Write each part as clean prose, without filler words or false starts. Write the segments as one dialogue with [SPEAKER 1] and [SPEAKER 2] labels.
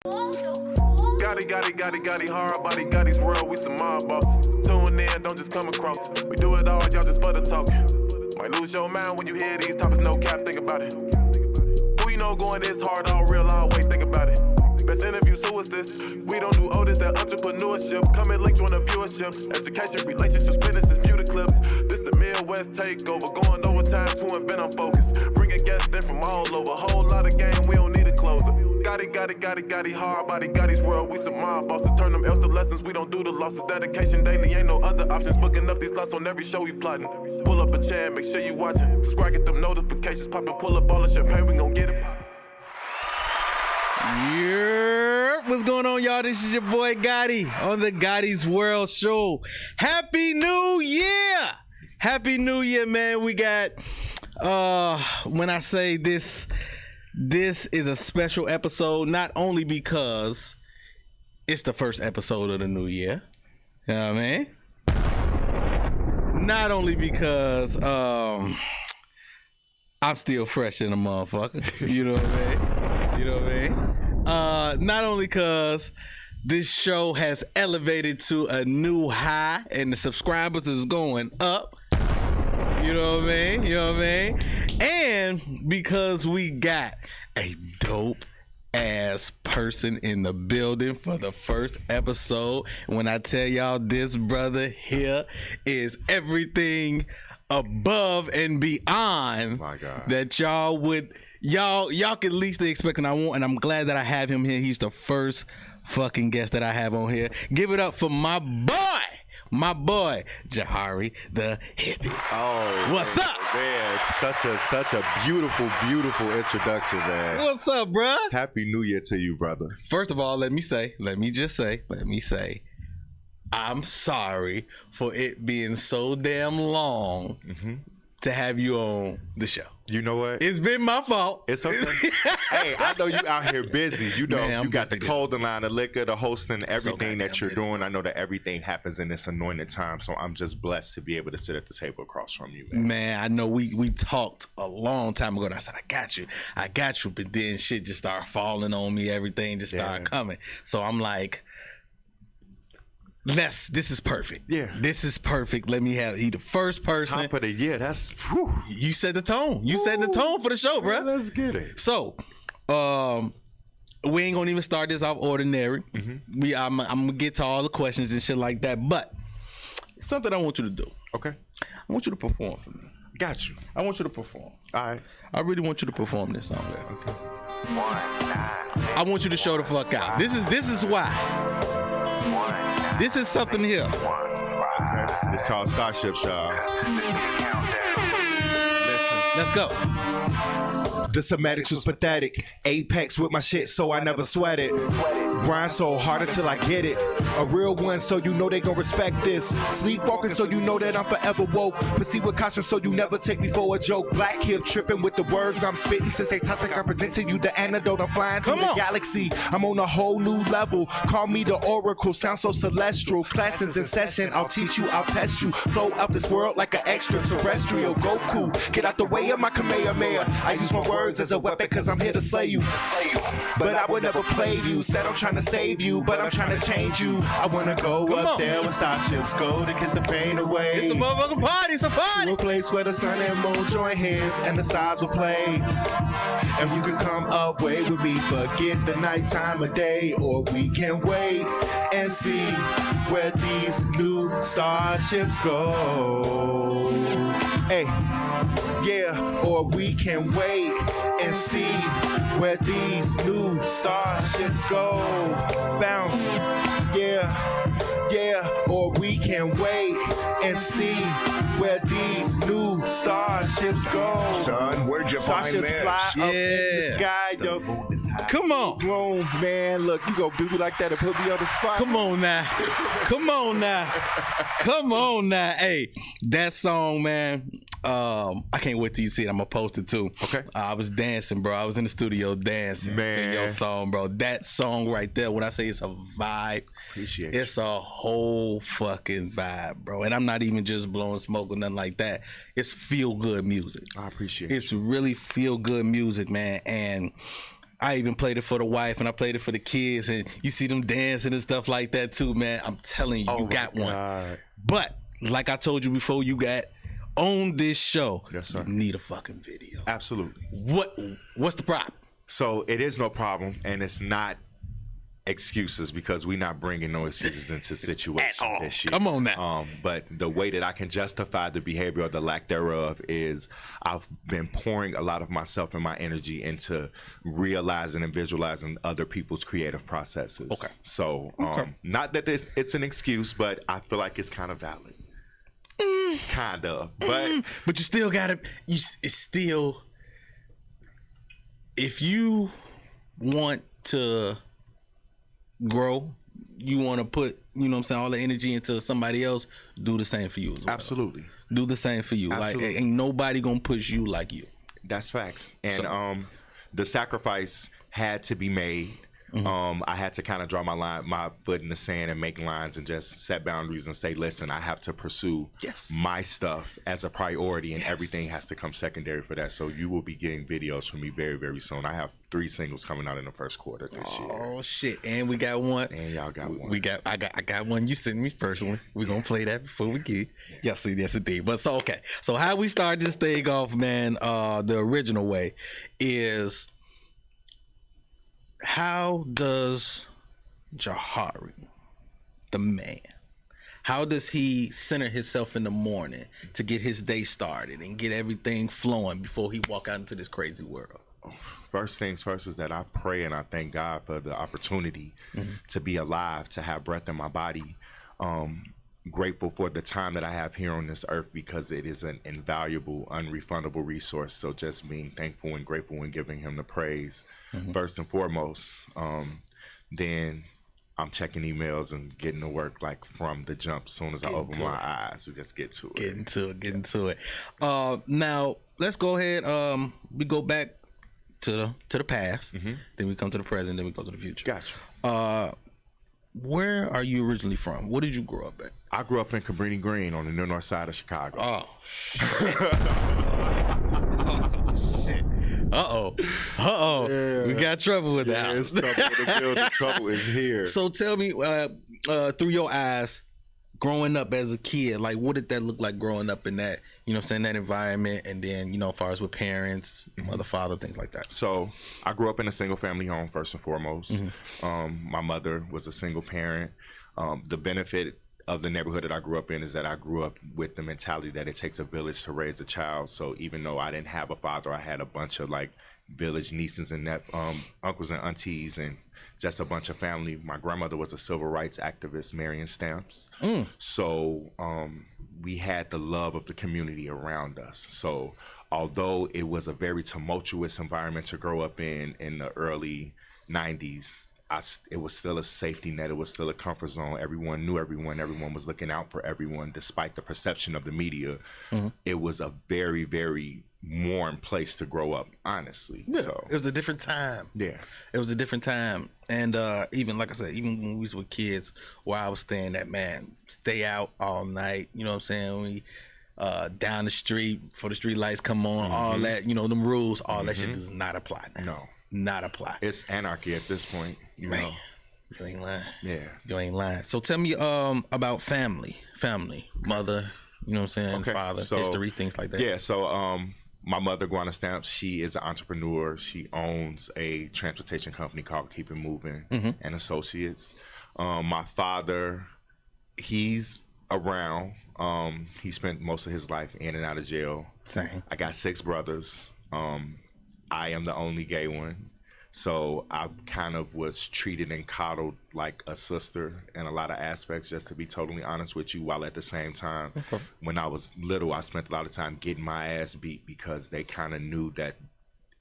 [SPEAKER 1] Gotti, hard body, Gotti's world, we some mob bosses. Tune in, don't just come across. We do it all, y'all just for the talk. Might lose your mind when you hear these topics, no cap, think about it. Who you know going this hard, all real, always think about it. Best interviews, who is this? We don't do this, that entrepreneurship. Coming links on the viewership. Education, relationships, businesses, view the clips. This the Midwest takeover, going overtime to invent on focus. Bringing guests in from all over, whole lot of game, we don't need a closer. Gotti, hard body, Gotti's world, we some mob bosses. Turn them L's to lessons, we don't do the losses. Dedication daily, ain't no other options. Booking up these slots on every show we plotting. Pull up a chair, make sure you watching. Subscribe, get them notifications popping. Pull up all the champagne, we gon' get it poppin'.
[SPEAKER 2] Yeah, what's going on, y'all? This is your boy Gotti on the Gotti's World Show. Happy New Year! Happy New Year, man. We got, when I say this is a special episode, not only because it's the first episode of the new year, you know what I mean? Not only because I'm still fresh in a motherfucker, you know what I mean? You know what I mean? Not only because this show has elevated to a new high and the subscribers is going up. You know what I mean? You know what I mean? And because we got a dope ass person in the building for the first episode. When I tell y'all this brother here is everything above and beyond that y'all can least expect, and I'm glad that I have him here. He's the first fucking guest that I have on here. Give it up for my boy, Jahari the Hippie.
[SPEAKER 3] Oh,
[SPEAKER 2] what's up,
[SPEAKER 3] man? Such a beautiful introduction, man.
[SPEAKER 2] What's up, bruh?
[SPEAKER 3] Happy New Year to you, brother.
[SPEAKER 2] First of all, let me say, I'm sorry for it being so damn long to have you on the show.
[SPEAKER 3] You know what?
[SPEAKER 2] It's been my fault.
[SPEAKER 3] It's okay. Hey, I know you out here busy. You know, man, you got the clothing line, the liquor, the hosting, everything that you're doing. I know that everything happens in this anointed time, so I'm just blessed to be able to sit at the table across from you, man.
[SPEAKER 2] Man, I know we talked a long time ago, and I said, I got you, but then shit just started falling on me. Everything just started coming. So I'm like, this is perfect. Yeah. This is perfect. Let me have he the first person.
[SPEAKER 3] Top of the year. That's whew.
[SPEAKER 2] You set the tone. You set the tone for the show, bro.
[SPEAKER 3] Let's get it.
[SPEAKER 2] So, we ain't gonna even start this off ordinary. I'm gonna get to all the questions and shit like that. But something I want you to do.
[SPEAKER 3] Okay.
[SPEAKER 2] I want you to perform for me.
[SPEAKER 3] Got you.
[SPEAKER 2] I want you to perform.
[SPEAKER 3] All right.
[SPEAKER 2] I really want you to perform this song, man. Okay. I want you to show the fuck out. This is why. This is something here.
[SPEAKER 3] Okay. It's called Starships, y'all. Listen.
[SPEAKER 2] Let's go.
[SPEAKER 4] The semantics was pathetic. Apex with my shit, so I never sweat it. Grind so hard until I get it. A real one, so you know they gon' respect this. Sleepwalking, so you know that I'm forever woke. Proceed with caution, so you never take me for a joke. Black hip tripping with the words I'm spitting. Since they toxic, I present to you the antidote. I'm flying through the galaxy. I'm on a whole new level. Call me the Oracle, sound so celestial. Classes in session, I'll teach you, I'll test you. Flow up this world like an extraterrestrial. Goku, get out the way of my Kamehameha. I use my words as a weapon, cause I'm here to slay you. But I would never play you. Said I'm trying to save you, but I'm trying to change you. I wanna go up there when starships go to kiss the pain away.
[SPEAKER 2] It's a motherfucking party, it's a party.
[SPEAKER 4] To a place where the sun and moon join hands and the stars will play. And you can come away with me, forget the nighttime of day, or we can wait and see where these new starships go. Hey, yeah, or we can wait and see where these new starships go. Bounce, yeah, or we can wait and see where these new starships go.
[SPEAKER 3] Son, where'd you find this?
[SPEAKER 4] Fly up in the sky, the moon is high.
[SPEAKER 2] Come on.
[SPEAKER 4] Boom, man, look, you gonna do me like that and put me on the spot.
[SPEAKER 2] Come on now. Hey, that song, man. I can't wait till you see it. I'm gonna post it too.
[SPEAKER 3] Okay.
[SPEAKER 2] I was dancing, bro. I was in the studio dancing to your song, bro. That song right there, when I say it's a vibe,
[SPEAKER 3] appreciate
[SPEAKER 2] it's a whole fucking vibe, bro. And I'm not even just blowing smoke or nothing like that. It's feel good music.
[SPEAKER 3] I appreciate it.
[SPEAKER 2] It's really feel good music, man. And I even played it for the wife and I played it for the kids, and you see them dancing and stuff like that too, man. I'm telling you, you got one. But like I told you before, you got on this show,
[SPEAKER 3] yes, sir,
[SPEAKER 2] you need a fucking video.
[SPEAKER 3] Absolutely.
[SPEAKER 2] What's the problem?
[SPEAKER 3] So it is no problem, and it's not excuses, because we're not bringing no excuses into situations this year.
[SPEAKER 2] Come on now.
[SPEAKER 3] But the way that I can justify the behavior or the lack thereof is I've been pouring a lot of myself and my energy into realizing and visualizing other people's creative processes.
[SPEAKER 2] Okay.
[SPEAKER 3] So not that it's an excuse, but I feel like it's kind of valid. Kind of. But
[SPEAKER 2] you still gotta, it's still, if you want to grow, you want to put, you know what I'm saying, all the energy into somebody else, do the same for you as well. Absolutely. Do the same for you. Absolutely. Like, ain't nobody gonna push you like you.
[SPEAKER 3] That's facts. And the sacrifice had to be made. I had to kind of draw my foot in the sand and make lines and just set boundaries and say, listen, I have to pursue my stuff as a priority, and everything has to come secondary for that. So you will be getting videos from me very, very soon. I have 3 singles coming out in the first quarter this year.
[SPEAKER 2] Oh shit! And we got one.
[SPEAKER 3] And y'all got one.
[SPEAKER 2] I got one you sent me personally. We're gonna play that before we get. Y'all see, that's a thing. But so okay. So how we start this thing off, man? The original way is, how does Jahari, the man, how does he center himself in the morning to get his day started and get everything flowing before he walk out into this crazy world?
[SPEAKER 3] First things first is that I pray and I thank God for the opportunity to be alive, to have breath in my body. Grateful for the time that I have here on this earth, because it is an invaluable, unrefundable resource. So just being thankful and grateful and giving him the praise first and foremost. Then I'm checking emails and getting to work like from the jump. As soon as I open my eyes, to just get to it.
[SPEAKER 2] Get into it. Now let's go ahead. We go back to the past. Then we come to the present. Then we go to the future.
[SPEAKER 3] Gotcha.
[SPEAKER 2] Where are you originally from? What did you grow up at?
[SPEAKER 3] I grew up in Cabrini Green on the north side of Chicago.
[SPEAKER 2] Oh, shit. Yeah. We got trouble with that.
[SPEAKER 3] It's trouble in the building. Trouble is here.
[SPEAKER 2] So tell me, through your eyes, growing up as a kid, like, what did that look like growing up in that, you know what I'm saying, that environment, and then, you know, as far as with parents, mother, father, things like that?
[SPEAKER 3] So I grew up in a single family home, first and foremost. My mother was a single parent. The benefit of the neighborhood that I grew up in is that I grew up with the mentality that it takes a village to raise a child. So even though I didn't have a father, I had a bunch of like village nieces and uncles and aunties and just a bunch of family. My grandmother was a civil rights activist, Marion Stamps. So we had the love of the community around us. So although it was a very tumultuous environment to grow up in the early 90s, it was still a safety net. It was still a comfort zone. Everyone knew everyone. Everyone was looking out for everyone, despite the perception of the media. It was a very, very warm place to grow up, honestly.
[SPEAKER 2] Yeah,
[SPEAKER 3] so
[SPEAKER 2] it was a different time.
[SPEAKER 3] Yeah,
[SPEAKER 2] it was a different time. And even like I said, even when we was with kids, where I was staying at, man, stay out all night. You know what I'm saying? We down the street before the street lights come on, all that. You know, them rules, all that shit does not apply now.
[SPEAKER 3] No,
[SPEAKER 2] not apply.
[SPEAKER 3] It's anarchy at this point. You know.
[SPEAKER 2] You ain't lying.
[SPEAKER 3] Yeah,
[SPEAKER 2] you ain't lying. So tell me about family, mother. You know what I'm saying? Father, history, things like that.
[SPEAKER 3] Yeah. So my mother, Guana Stamps, she is an entrepreneur. She owns a transportation company called Keep It Moving and Associates. My father, he's around. He spent most of his life in and out of jail.
[SPEAKER 2] Same.
[SPEAKER 3] I got 6 brothers. I am the only gay one. So I kind of was treated and coddled like a sister in a lot of aspects, just to be totally honest with you, while at the same time, when I was little, I spent a lot of time getting my ass beat because they kind of knew that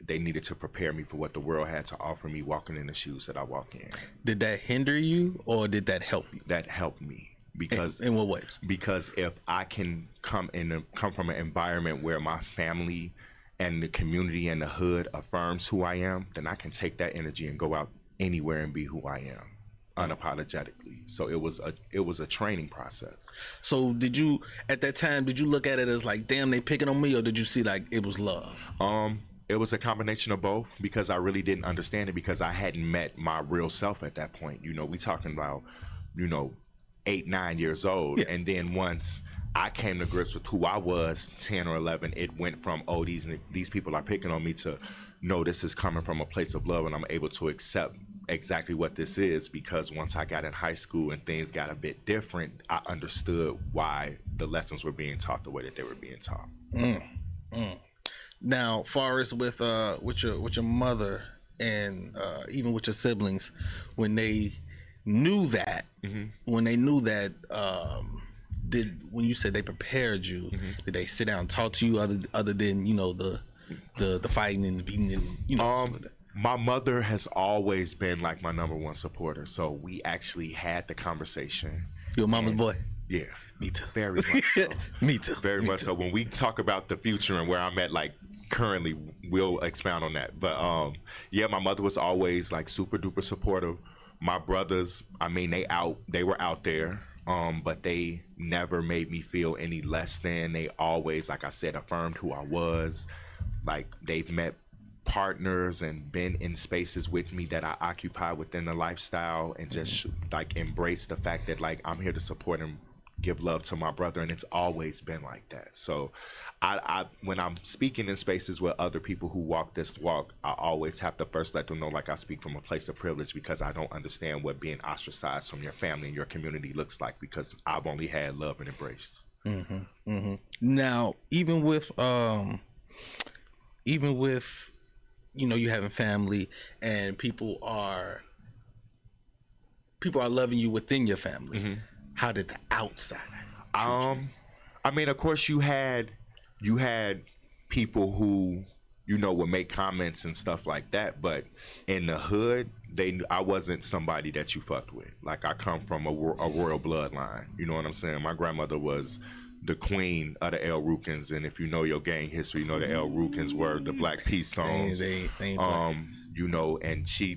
[SPEAKER 3] they needed to prepare me for what the world had to offer me walking in the shoes that I walk in.
[SPEAKER 2] Did that hinder you or did that help you?
[SPEAKER 3] That helped me. Because
[SPEAKER 2] in what ways?
[SPEAKER 3] Because if I can come from an environment where my family and the community and the hood affirms who I am, then I can take that energy and go out anywhere and be who I am unapologetically. So it was a training process.
[SPEAKER 2] So did you, at that time, did you look at it as like, damn, they picking on me, or did you see like it was love?
[SPEAKER 3] It was a combination of both because I really didn't understand it because I hadn't met my real self at that point. You know, we talking about, 8, 9 years old. Yeah. And then once I came to grips with who I was, 10 or 11, it went from, oh, these people are picking on me to, no, this is coming from a place of love and I'm able to accept exactly what this is because once I got in high school and things got a bit different, I understood why the lessons were being taught the way that they were being taught.
[SPEAKER 2] Now, far as with your mother and even with your siblings, when they knew that, when you said they prepared you, did they sit down and talk to you other than the fighting and the beating and
[SPEAKER 3] my mother has always been like my number one supporter, so we actually had the conversation.
[SPEAKER 2] You a mama's boy?
[SPEAKER 3] Yeah,
[SPEAKER 2] me too.
[SPEAKER 3] Very much so.
[SPEAKER 2] Me too.
[SPEAKER 3] Very much so. When we talk about the future and where I'm at, like currently, we'll expound on that. But yeah, my mother was always like super duper supportive. My brothers, I mean, they were out there, but they never made me feel any less than. They always, like I said, affirmed who I was. Like they've met partners and been in spaces with me that I occupy within the lifestyle and just like embrace the fact that like I'm here to support and give love to my brother, and it's always been like that. So I when I'm speaking in spaces with other people who walk this walk, I always have to first let them know like I speak from a place of privilege because I don't understand what being ostracized from your family and your community looks like because I've only had love and embrace.
[SPEAKER 2] Now, even with you having family and people are loving you within your family, how did the outside
[SPEAKER 3] I mean, of course you had people who would make comments and stuff like that, but in the hood I wasn't somebody that you fucked with. Like I come from a royal bloodline, you know what I'm saying? My grandmother was the queen of the El Rukins, and if you know your gang history, you know the El Rukins were the Black Peace Stones. And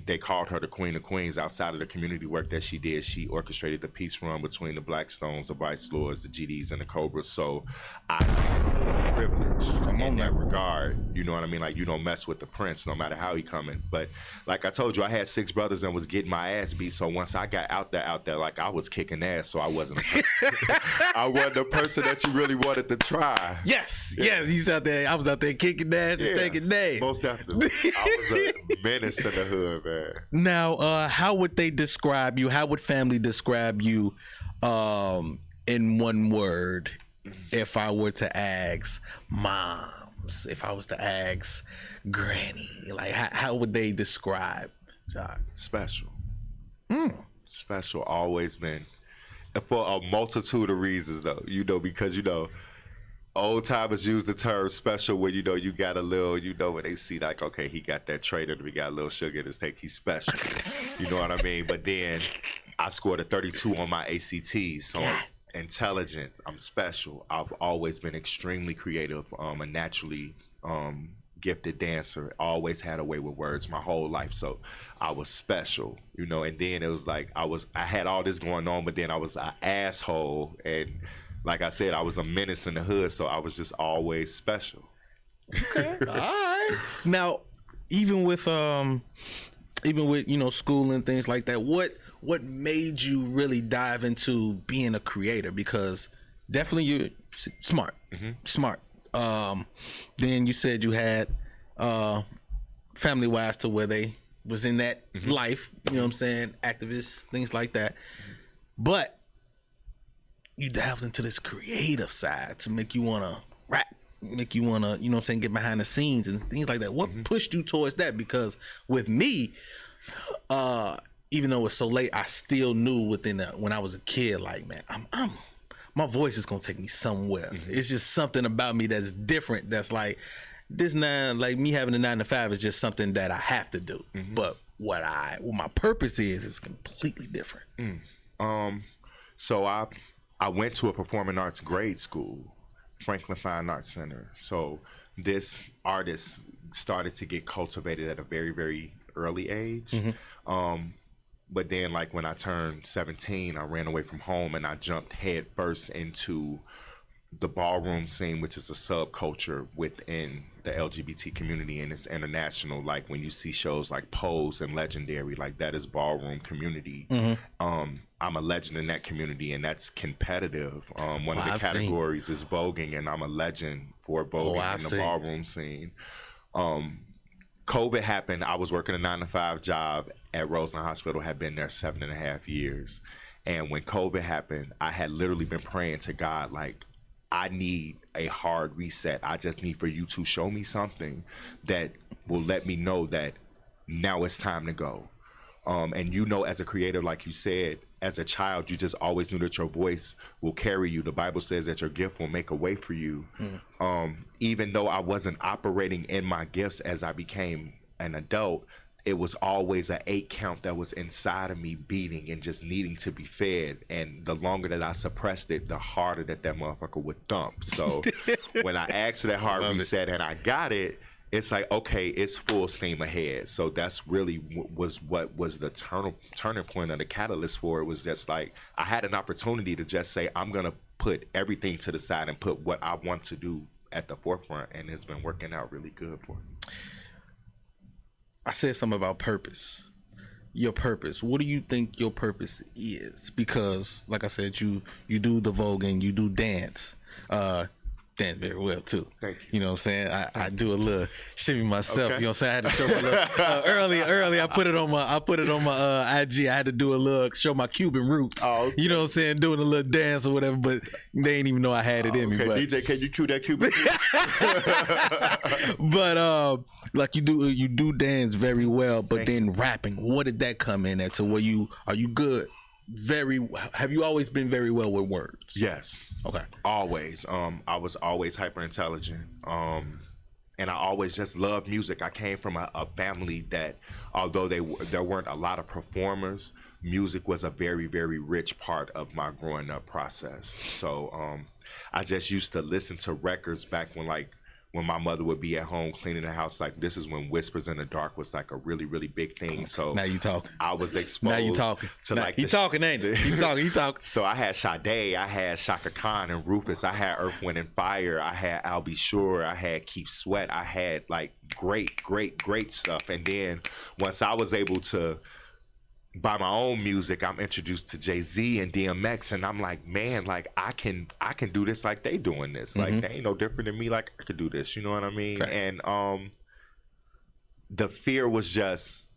[SPEAKER 3] they called her the Queen of Queens. Outside of the community work that she did, she orchestrated the peace run between the Black Stones, the Vice Lords, the GDs, and the Cobras. So I have privilege in that regard. You know what I mean? Like you don't mess with the prince, no matter how he coming. But like I told you, I had 6 brothers and was getting my ass beat. So once I got out there, like I was kicking ass. So I wasn't. I wasn't the person that you really wanted to try.
[SPEAKER 2] Yes. I was out there kicking ass and taking names.
[SPEAKER 3] Most definitely. I was a menace in the hood, man.
[SPEAKER 2] Now, how would they describe you? How would family describe you in one word if I were to ask moms, if I was to ask granny? Like, how would they describe Jock?
[SPEAKER 3] Special. Special, always been. For a multitude of reasons, though, because old timers use the term special when you got a little, when they see like, okay, he got that trader, we got a little sugar in his tank, he's special. You know what I mean? But then I scored a 32 on my ACT, so I'm intelligent, I'm special. I've always been extremely creative, a naturally gifted dancer, always had a way with words my whole life, so I was special, and then it was like I had all this going on, but then I was an asshole, and like I said, I was a menace in the hood, so I was just always special.
[SPEAKER 2] Okay, all right. Now, even with school and things like that, what made you really dive into being a creator? Because definitely you're smart. Then you said you had family wise to where they was in that life, you know what I'm saying, activists, things like that. But you delved into this creative side to make you want to rap, make you want to, you know what I'm saying, get behind the scenes and things like that. What pushed you towards that? Because with me, even though it's so late, I still knew when I was a kid, like, man, my voice is gonna take me somewhere. It's just something about me that's different. That's like like me having a 9 to 5 is just something that I have to do. But what my purpose is completely different.
[SPEAKER 3] So I went to a performing arts grade school, Franklin Fine Arts Center. So this artist started to get cultivated at a very, very early age. But then, like, when I turned 17, I ran away from home and I jumped head first into the ballroom scene, which is a subculture within the LGBT community, and it's international. Like when you see shows like Pose and Legendary, like that is ballroom community. I'm a legend in that community, and that's competitive. One of the categories is voguing, and I'm a legend for voguing in the ballroom scene. COVID happened. I was working a 9-to-5 job at Roseland Hospital, had been there 7.5 years. And when COVID happened, I had literally been praying to God, like, I need a hard reset. I just need for you to show me something that will let me know that now it's time to go. And you know, as a creator, like you said, as a child, you just always knew that your voice will carry you. The Bible says that your gift will make a way for you. Even though I wasn't operating in my gifts as I became an adult, it was always an 8 count that was inside of me beating and just needing to be fed. And the longer that I suppressed it, the harder that motherfucker would thump. So when I asked for that hard reset and I got it, it's like, okay, it's full steam ahead. So that's really what was the turning point of the catalyst for it. Was just like, I had an opportunity to just say, I'm going to put everything to the side and put what I want to do at the forefront. And it's been working out really good for me.
[SPEAKER 2] I said something about purpose. Your purpose. What do you think your purpose is? Because, like I said, you do the voguing, you do dance. Dance very well too.
[SPEAKER 3] Thank you.
[SPEAKER 2] You know what I'm saying? I do a little shimmy myself. Okay. You know what I'm saying? I had to show my little early. I put it on my IG. I had to do a little show my Cuban roots. Oh, okay. You know what I'm saying? Doing a little dance or whatever, but they ain't even know I had it in me. But
[SPEAKER 3] DJ, can you cue that Cuban?
[SPEAKER 2] But like you do dance very well, but then rapping, what did that come in at? To where are you good? Have you always been very well with words?
[SPEAKER 3] Yes.
[SPEAKER 2] Okay.
[SPEAKER 3] Always. I was always hyper intelligent. And I always just loved music. I came from a family that, although there weren't a lot of performers, music was a very, very rich part of my growing up process. So I just used to listen to records back when my mother would be at home cleaning the house. Like, this is when Whispers in the Dark was like a really, really big thing. So
[SPEAKER 2] now you talking.
[SPEAKER 3] I was exposed.
[SPEAKER 2] Now you talking.
[SPEAKER 3] To
[SPEAKER 2] now,
[SPEAKER 3] like
[SPEAKER 2] you talking, ain't it? You talking.
[SPEAKER 3] So I had Sade, I had Shaka Khan and Rufus, I had Earth, Wind and Fire, I had I'll Be Sure, I had Keep Sweat, I had like great stuff. And then once I was able to buy my own music, I'm introduced to Jay-Z and DMX, and I'm like, man, like I can do this like they doing this. Like, they ain't no different than me. Like, I could do this. You know what I mean? Correct. And the fear was just,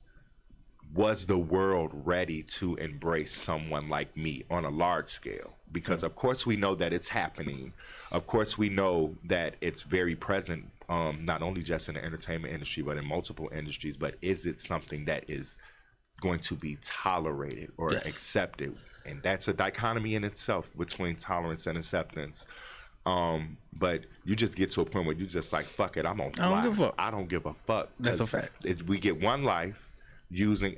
[SPEAKER 3] was the world ready to embrace someone like me on a large scale? Because of course we know that it's happening. Of course we know that it's very present, not only just in the entertainment industry, but in multiple industries. But is it something that is going to be tolerated or accepted? And that's a dichotomy in itself between tolerance and acceptance. But you just get to a point where you just like, fuck it, I'm on fly. I don't give a fuck.
[SPEAKER 2] That's a fact.
[SPEAKER 3] We get one life using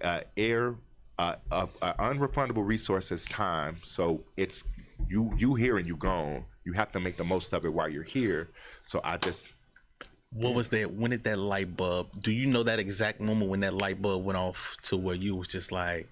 [SPEAKER 3] unrefundable resource as time. So it's you here and you gone. You have to make the most of it while you're here. So I just...
[SPEAKER 2] What was that? When did that light bulb? Do you know that exact moment when that light bulb went off to where you was just like,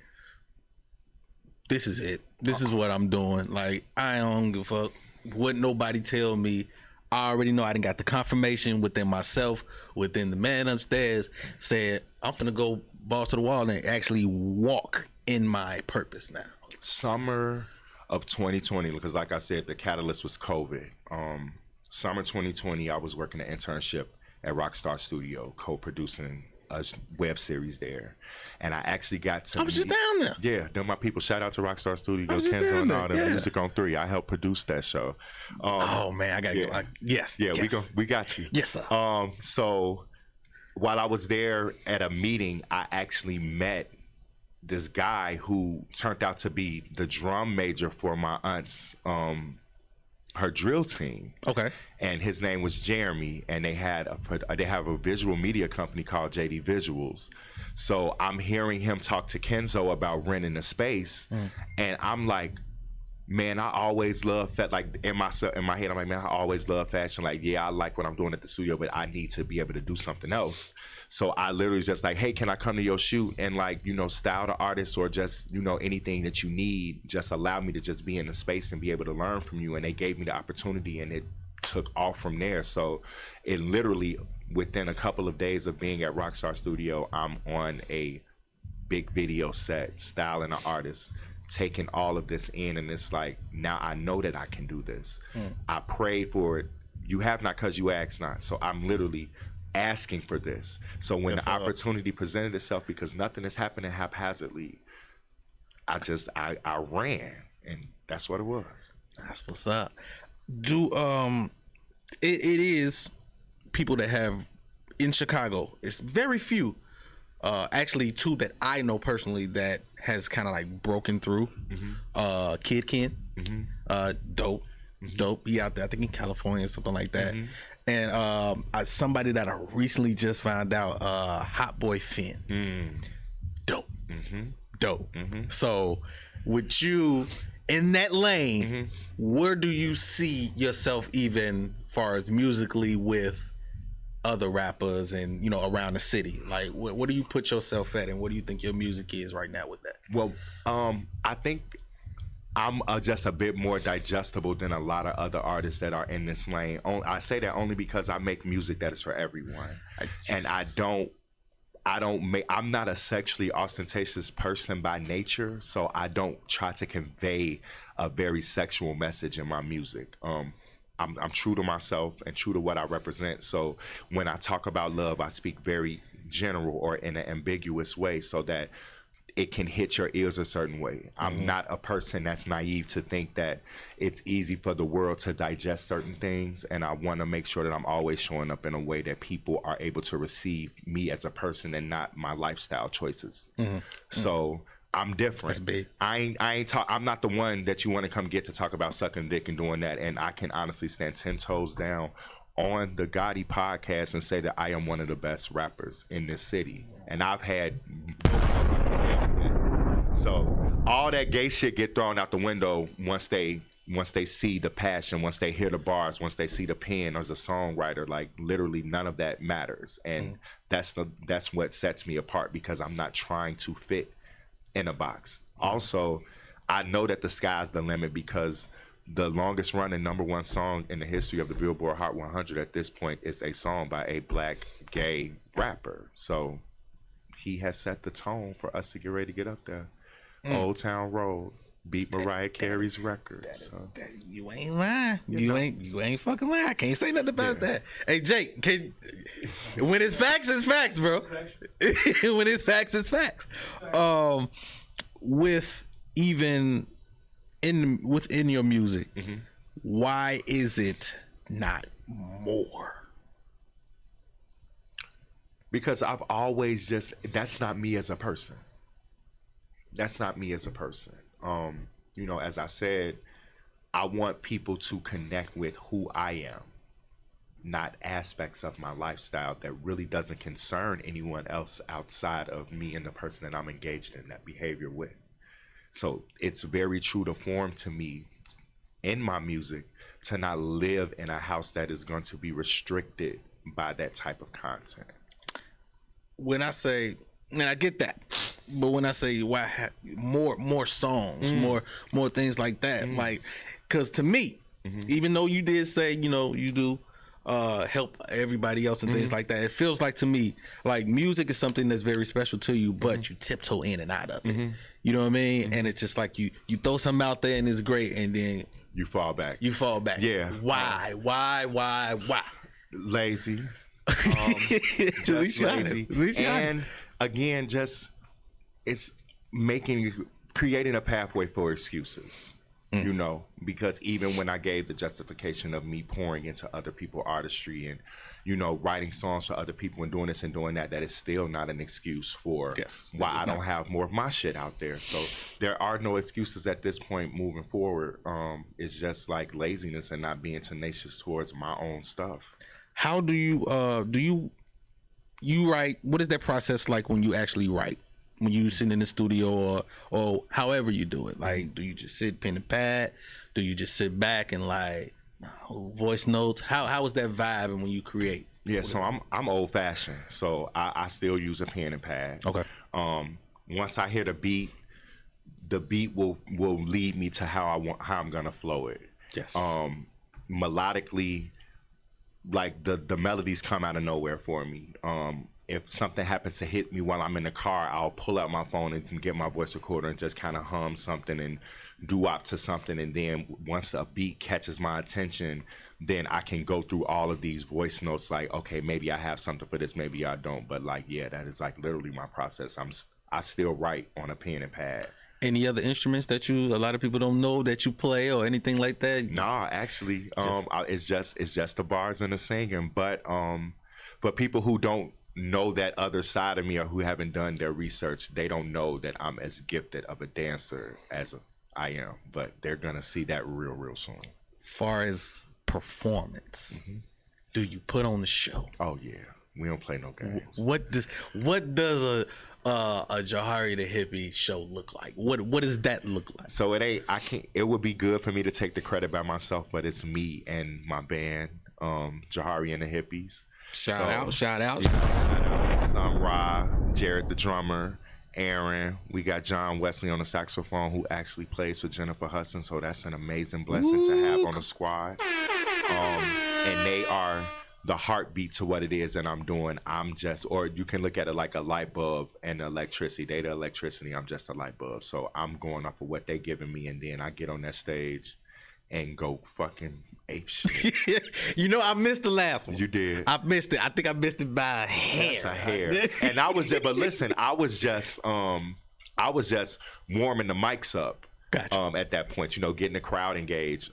[SPEAKER 2] this is it. This is what I'm doing. Like, I don't give a fuck what nobody tell me. I already know. I done got the confirmation within myself, within the man upstairs, said, I'm finna go balls to the wall and actually walk in my purpose now.
[SPEAKER 3] Summer of 2020, because like I said, the catalyst was COVID. Summer 2020, I was working an internship at Rockstar Studio, co-producing a web series there. And I actually got to...
[SPEAKER 2] I was just down there.
[SPEAKER 3] Yeah, they're my people. Shout out to Rockstar Studio, Kenzo and all them. Music on 3. I helped produce that show.
[SPEAKER 2] Oh, man, I got to go. Yes.
[SPEAKER 3] Yeah, yes. We got you.
[SPEAKER 2] Yes, sir.
[SPEAKER 3] So while I was there at a meeting, I actually met this guy who turned out to be the drum major for my aunt's... her drill team. Okay. And his name was Jeremy, and they have a visual media company called JDVISUALS. So I'm hearing him talk to Kenzo about renting a space, and I'm like, Man, I always love like in my head, I'm like, man, I always love fashion. Like, yeah, I like what I'm doing at the studio, but I need to be able to do something else. So I literally just like, hey, can I come to your shoot and like, you know, style the artist or just, you know, anything that you need, just allow me to just be in the space and be able to learn from you. And they gave me the opportunity and it took off from there. So it literally, within a couple of days of being at Rockstar Studio, I'm on a big video set, styling an artist, taking all of this in, and it's like, now I know that I can do this. I prayed for it. You have not because you ask not. So I'm literally asking for this. So when the opportunity presented itself, because nothing is happening haphazardly, I ran, and that's what it was.
[SPEAKER 2] That's what's up. It is people that have in Chicago. It's very few. Actually, two that I know personally that has kind of like broken through. Kid Ken, dope. He out there, I think in California or something like that. And somebody that I recently just found out, Hot Boy Finn, dope. So with you in that lane, where do you see yourself even far as musically with other rappers and, you know, around the city? Like, what do you put yourself at, and what do you think your music is right now with that?
[SPEAKER 3] Well, I think I'm just a bit more digestible than a lot of other artists that are in this lane. I say that only because I make music that is for everyone, and I'm not a sexually ostentatious person by nature, so I don't try to convey a very sexual message in my music. I'm true to myself and true to what I represent. So when I talk about love, I speak very general or in an ambiguous way so that it can hit your ears a certain way. I'm not a person that's naive to think that it's easy for the world to digest certain things, and I want to make sure that I'm always showing up in a way that people are able to receive me as a person and not my lifestyle choices. So I'm different.
[SPEAKER 2] That's big.
[SPEAKER 3] I'm not the one that you want to come get to talk about sucking dick and doing that. And I can honestly stand 10 toes down on the Gotti podcast and say that I am one of the best rappers in this city. And I've had so all that gay shit get thrown out the window once they see the passion, once they hear the bars, once they see the pen as a songwriter. Like, literally none of that matters. And that's what sets me apart, because I'm not trying to fit in a box. Also, I know that the sky's the limit, because the longest running #1 song in the history of the Billboard Hot 100 at this point is a song by a black gay rapper. So he has set the tone for us to get ready to get up there. Old Town Road beat Mariah Carey's record.
[SPEAKER 2] You ain't lying. You ain't fucking lying. I can't say nothing about that. Hey, Jake, when it's facts, it's facts, bro. When it's facts, it's facts. Within your music, why is it not more?
[SPEAKER 3] Because I've always that's not me as a person. That's not me as a person. You know, as I said, I want people to connect with who I am, not aspects of my lifestyle that really doesn't concern anyone else outside of me and the person that I'm engaged in that behavior with. So it's very true to form to me in my music to not live in a house that is going to be restricted by that type of content.
[SPEAKER 2] When I say, and I get that, but when I say why more songs, more things like that, like, because to me, even though you did say, you know, you do help everybody else and things like that, it feels like to me like music is something that's very special to you, but you tiptoe in and out of it. You know what I mean? And it's just like you throw something out there and it's great, and then
[SPEAKER 3] you fall back.
[SPEAKER 2] Yeah. Why?
[SPEAKER 3] Lazy.
[SPEAKER 2] At least
[SPEAKER 3] lazy. And again, just it's creating a pathway for excuses. You know, because even when I gave the justification of me pouring into other people's artistry and, you know, writing songs for other people and doing this and doing that, that is still not an excuse for why I don't have more of my shit out there. So there are no excuses at this point moving forward. It's just like laziness and not being tenacious towards my own stuff.
[SPEAKER 2] How do you write? What is that process like when you actually write? when you sit in the studio or however you do it? Like, do you just sit pen and pad? Do you just sit back and like voice notes? How is that vibe and when you create?
[SPEAKER 3] Yeah, so I'm old fashioned, so I still use a pen and pad.
[SPEAKER 2] Okay.
[SPEAKER 3] Once I hear the beat will lead me to how I'm gonna flow it.
[SPEAKER 2] Yes.
[SPEAKER 3] Melodically, like the melodies come out of nowhere for me. If something happens to hit me while I'm in the car, I'll pull out my phone and get my voice recorder and just kind of hum something and doo-wop to something. And then once a beat catches my attention, then I can go through all of these voice notes like, okay, maybe I have something for this, maybe I don't. But like, yeah, that is like literally my process. I still write on a pen and pad.
[SPEAKER 2] Any other instruments that a lot of people don't know that you play or anything like that?
[SPEAKER 3] Nah, actually, it's just the bars and the singing. But for people who don't know that other side of me or who haven't done their research, they don't know that I'm as gifted of a dancer as I am. But they're gonna see that real soon.
[SPEAKER 2] Far as performance, do you put on the show?
[SPEAKER 3] Oh yeah, we don't play no games.
[SPEAKER 2] What does a Jahari the Hippie show look like? What does that look like?
[SPEAKER 3] So it would be good for me to take the credit by myself, but it's me and my band, Jahari and the Hippies.
[SPEAKER 2] Shout out.
[SPEAKER 3] Son Ra, Jared the drummer, Aaron. We got John Wesley on the saxophone who actually plays for Jennifer Hudson, so that's an amazing blessing to have on the squad. And they are the heartbeat to what it is that I'm doing. Or you can look at it like a light bulb and electricity. They the electricity, I'm just a light bulb. So I'm going off of what they giving me, and then I get on that stage and go fucking ape shit.
[SPEAKER 2] You know, I missed the last one.
[SPEAKER 3] You did.
[SPEAKER 2] I missed it. I think I missed it by a hair.
[SPEAKER 3] That's a hair. And I was just, but listen, I was just warming the mics up.
[SPEAKER 2] Gotcha.
[SPEAKER 3] At that point, getting the crowd engaged.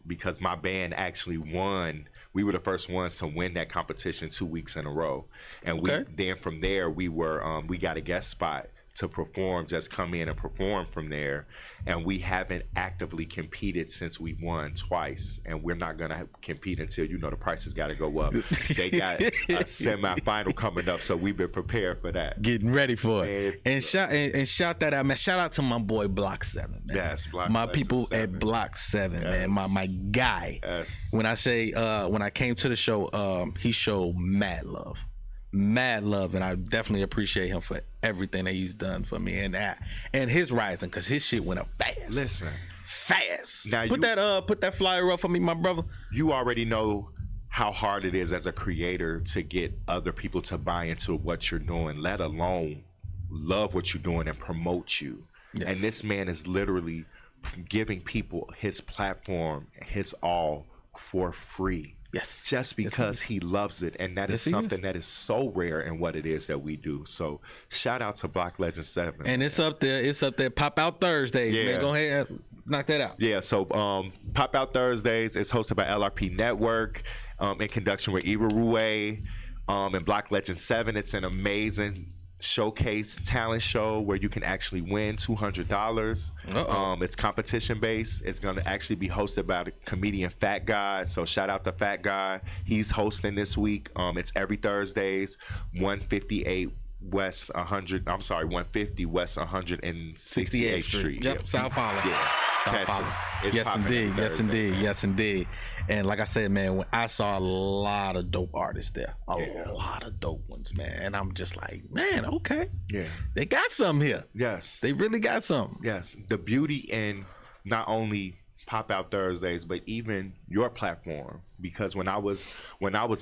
[SPEAKER 3] Because my band actually won. We were the first ones to win that competition 2 weeks in a row, and then from there we got a guest spot to perform, just come in and perform from there. And we haven't actively competed since we won twice, and we're not gonna compete until the prices got to go up. They got a semifinal coming up, so we've been prepared for that.
[SPEAKER 2] Getting ready for it. And shout that out, man. Shout out to my boy Block 7, man.
[SPEAKER 3] Yes,
[SPEAKER 2] my people 7. At Block 7, yes. Man. My guy.
[SPEAKER 3] Yes.
[SPEAKER 2] When I came to the show, he showed mad love, and I definitely appreciate him for everything that he's done for me and his rising, because his shit went up fast.
[SPEAKER 3] Listen,
[SPEAKER 2] fast.
[SPEAKER 3] Now
[SPEAKER 2] put that flyer up for me, my brother.
[SPEAKER 3] You already know how hard it is as a creator to get other people to buy into what you're doing, let alone love what you're doing and promote you. Yes. And this man is literally giving people his platform, his all for free.
[SPEAKER 2] Yes.
[SPEAKER 3] Just because he loves it. And that is something that is so rare in what it is that we do. So shout out to Black Legend 7.
[SPEAKER 2] And it's up there. Pop Out Thursdays.
[SPEAKER 3] Yeah.
[SPEAKER 2] Man, go ahead and knock that out.
[SPEAKER 3] Yeah, so Pop Out Thursdays is hosted by LRP Network in conjunction with Eva Rue and Black Legend 7. It's an amazing showcase talent show where you can actually win $200. It's competition based. It's going to actually be hosted by the comedian Fat Guy. So shout out to Fat Guy. He's hosting this week. It's every Thursdays, 150 West 168th Street.
[SPEAKER 2] Yep, South Harlem.
[SPEAKER 3] Yeah.
[SPEAKER 2] South Harlem. Yes, indeed. And like I said, man, when I saw a lot of dope artists there, a lot of dope ones, man. And I'm just like, man, okay.
[SPEAKER 3] Yeah.
[SPEAKER 2] They got something here.
[SPEAKER 3] Yes.
[SPEAKER 2] They really got something.
[SPEAKER 3] Yes. The beauty in not only Pop Out Thursdays, but even your platform, because when I was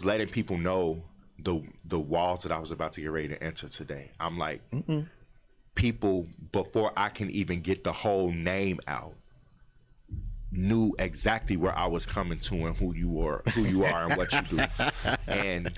[SPEAKER 3] letting people know the walls that I was about to get ready to enter today, I'm like, people, before I can even get the whole name out, knew exactly where I was coming to and who you are and what you do. And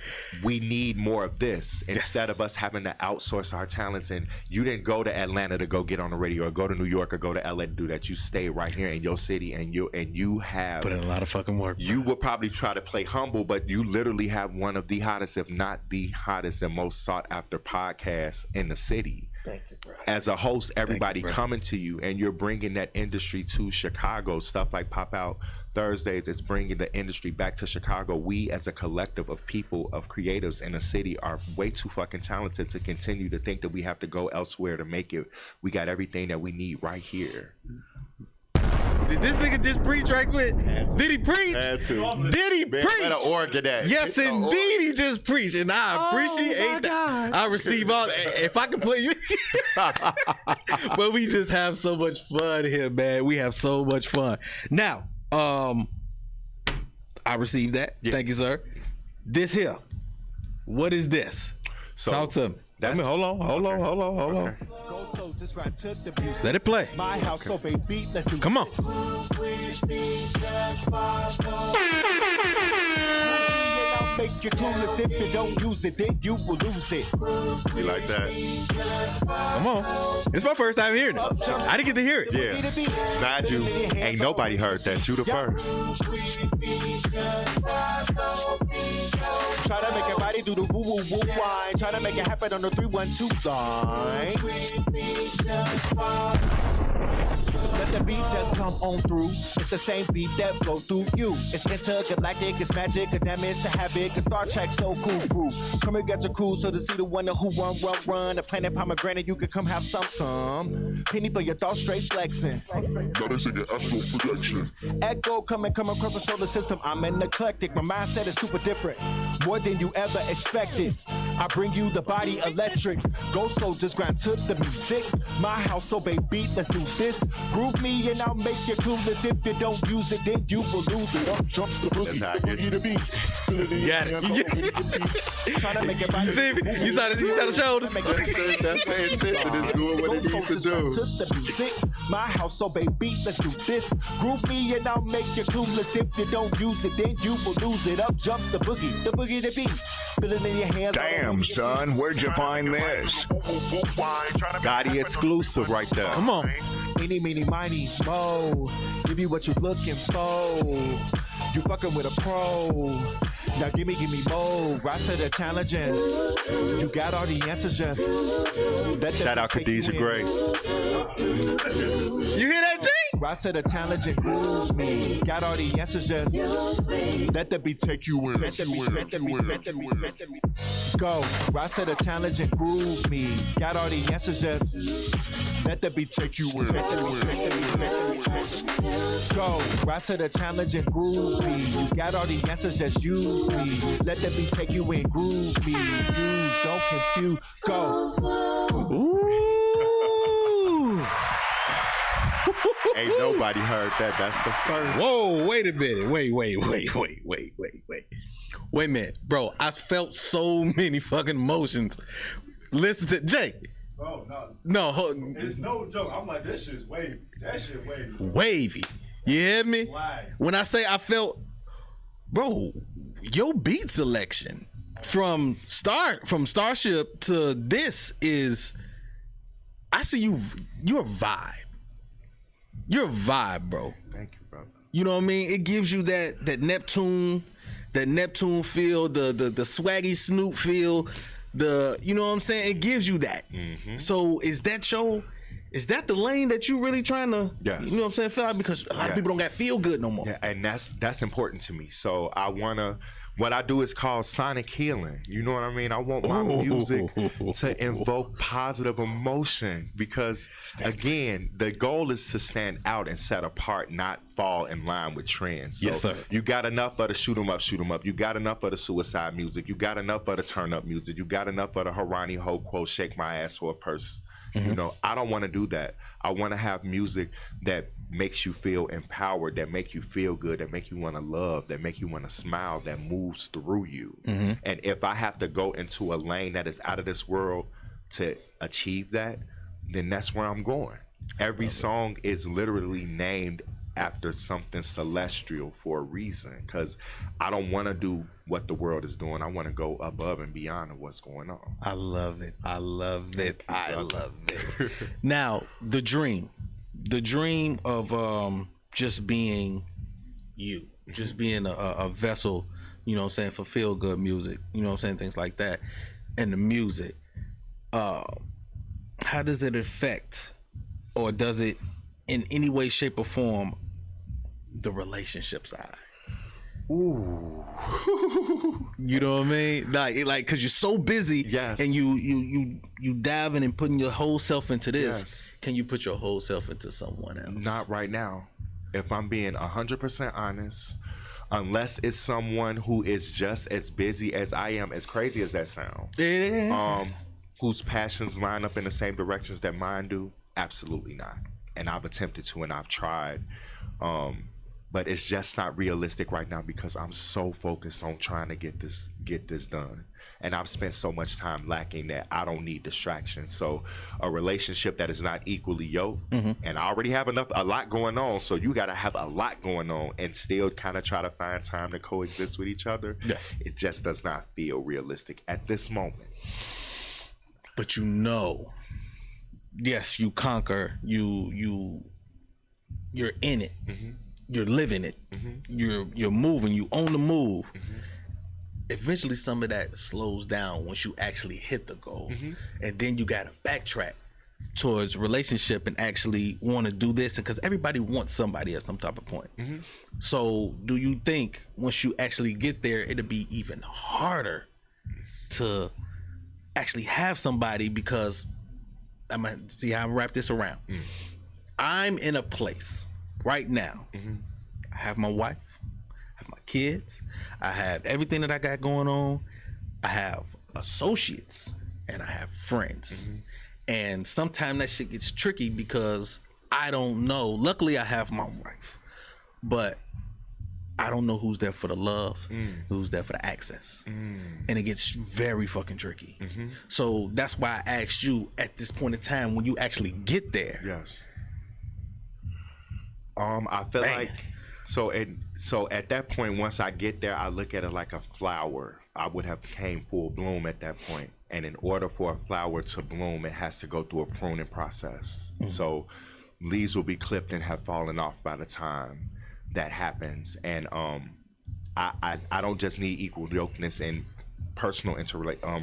[SPEAKER 3] we need more of this instead of us having to outsource our talents. And you didn't go to Atlanta to go get on the radio, or go to New York, or go to LA to do that. You stay right here in your city, and you have
[SPEAKER 2] put in a lot of fucking work.
[SPEAKER 3] You will probably try to play humble, but you literally have one of the hottest, if not the hottest and most sought after podcasts in the city.
[SPEAKER 2] Thank you, bro.
[SPEAKER 3] as a host, everybody coming to you, and you're bringing that industry to Chicago. Stuff like Pop Out Thursdays, it's bringing the industry back to Chicago. We as a collective of people, of creatives in the city, are way too fucking talented to continue to think that we have to go elsewhere to make it. We got everything that we need right here.
[SPEAKER 2] Did this nigga just preach right quick? Did he preach? Did he preach? Yes, indeed, he just preached, and I appreciate that. I receive all. If I can play you, but we just have so much fun here, man. We have so much fun. Now, I received that. Yeah. Thank you, sir. This here, what is this?
[SPEAKER 3] So,
[SPEAKER 2] talk to me. Hold on. Let it play. Come on.
[SPEAKER 4] Make you clueless. If you don't use it, then you will lose it.
[SPEAKER 3] You like that?
[SPEAKER 2] Come on. It's my first time hearing it. I didn't get to hear it.
[SPEAKER 3] Yeah. Glad you. Ain't nobody heard that. You the first.
[SPEAKER 4] Try to make your body do the woo woo woo wine. Try to make it happen on the 3-1-2 line. Let the beat just come on through. It's the same beat that flow through you. It's intergalactic, it's magic, and that means to have it. Cause Star Trek so cool. Come and get your cool, so to see the one who run. The planet pomegranate, you can come have some. Penny for your thoughts, straight flexing.
[SPEAKER 1] Notice in your astral projection.
[SPEAKER 4] Echo come across the solar system. I'm an eclectic. My mindset is super different, more than you ever expected. I bring you the body electric. Go slow, just grind to the music. My house, so baby, let's do this. Groove me and I'll make you clueless. If you don't use it, then you will lose it. Up jumps the boogie, the beat.
[SPEAKER 2] Got it.
[SPEAKER 4] Trying to make it body.
[SPEAKER 2] You saw the shoulders.
[SPEAKER 3] That's the intention. It's doing what it needs to do.
[SPEAKER 4] My house, so baby, let's do this. Groove me and I'll make you clueless. If you don't use it, then you will lose it. Up jumps the boogie, the beat. Feeling in your hands.
[SPEAKER 5] Damn, son, where'd you find this?
[SPEAKER 3] Gotti exclusive right there.
[SPEAKER 2] Come on.
[SPEAKER 4] Eeny, meeny, miny, mo. Give you what you're looking for. You fucking with a pro. Now give me more. Rise to the challenging. You got all the answers, just
[SPEAKER 3] shout out Khadijah Grace.
[SPEAKER 2] You hear that, G?
[SPEAKER 4] Rise to the challenge and groove me. Got all the answers, just let the beat take you in. Go. Rise to the challenge and groove me. Got all the answers, just let the beat take you in. Go. Rise to the challenge and groove me. You got all the answers, just use me. Let the beat take you in. Groove me. Use, don't confuse. Go.
[SPEAKER 2] Ooh.
[SPEAKER 3] Ain't nobody heard that. That's the first.
[SPEAKER 2] Whoa, wait a minute. Wait a minute. Bro, I felt so many fucking emotions. Listen to Jay.
[SPEAKER 6] Bro,
[SPEAKER 2] No,
[SPEAKER 6] it's no joke. I'm like, this shit's wavy. That shit wavy.
[SPEAKER 2] Wavy. You hear me?
[SPEAKER 6] Why?
[SPEAKER 2] When I say I felt, bro, your beat selection from Starship to this is, I see you're a vibe. You're a vibe, bro.
[SPEAKER 3] Thank you, brother.
[SPEAKER 2] You know what I mean? It gives you that Neptune feel, the swaggy Snoop feel, you know what I'm saying? It gives you that. Mm-hmm. So is that the lane that you really trying to,
[SPEAKER 3] yes.
[SPEAKER 2] You know what I'm saying, fill out? Because a lot of people don't got feel good no more.
[SPEAKER 3] Yeah, and that's important to me. So what I do is called sonic healing. You know what I mean? I want my music to invoke positive emotion because, again, the goal is to stand out and set apart, not fall in line with trends. So
[SPEAKER 2] yes, sir.
[SPEAKER 3] You got enough of the shoot 'em up. You got enough of the suicide music. You got enough of the turn up music. You got enough of the Harani Ho quote, shake my ass for a purse. Mm-hmm. You know, I don't want to do that. I want to have music that makes you feel empowered, that make you feel good, that make you want to love, that make you want to smile, that moves through you. Mm-hmm. And if I have to go into a lane that is out of this world to achieve that, then that's where I'm going. Every song is literally named after something celestial for a reason, because I don't want to do what the world is doing. I want to go above and beyond of what's going on.
[SPEAKER 2] I love it. Now, the dream of just being you, just being a vessel, you know what I'm saying, for feel good music, you know what I'm saying, things like that, and the music. how does it affect, or does it in any way, shape, or form, the relationship side?
[SPEAKER 3] Ooh.
[SPEAKER 2] You know what I mean? Like, cause you're so busy,
[SPEAKER 3] yes,
[SPEAKER 2] and you diving and putting your whole self into this.
[SPEAKER 3] Yes.
[SPEAKER 2] Can you put your whole self into someone else?
[SPEAKER 3] Not right now. If I'm being 100% honest, unless it's someone who is just as busy as I am, as crazy as that sound, whose passions line up in the same directions that mine do, absolutely not. And I've attempted to, and I've tried. But it's just not realistic right now because I'm so focused on trying to get this done. And I've spent so much time lacking that I don't need distraction. So a relationship that is not equally yoked, and I already have a lot going on, so you got to have a lot going on and still kind of try to find time to coexist with each other.
[SPEAKER 2] Yes.
[SPEAKER 3] It just does not feel realistic at this moment.
[SPEAKER 2] But yes, you conquer, you're in it. You're living it. You're moving. You own the move. Eventually, some of that slows down once you actually hit the goal, and then you gotta backtrack towards relationship and actually want to do this, because everybody wants somebody at some type of point. So, do you think once you actually get there, it'll be even harder to actually have somebody? Because I'm gonna see how I wrap this around. I'm in a place right now. I have my wife, I have my kids, I have everything that I got going on. I have associates and I have friends. And sometimes that shit gets tricky because I don't know. Luckily, I have my wife, but I don't know who's there for the love, who's there for the access. And it gets very fucking tricky. So that's why I asked you at this point in time, when you actually get there.
[SPEAKER 3] Yes. I feel like so at that point, once I get there, I look at it like a flower. I would have came full bloom at that point. And in order for a flower to bloom, it has to go through a pruning process. So leaves will be clipped and have fallen off by the time that happens. And I don't just need equal yokeness in personal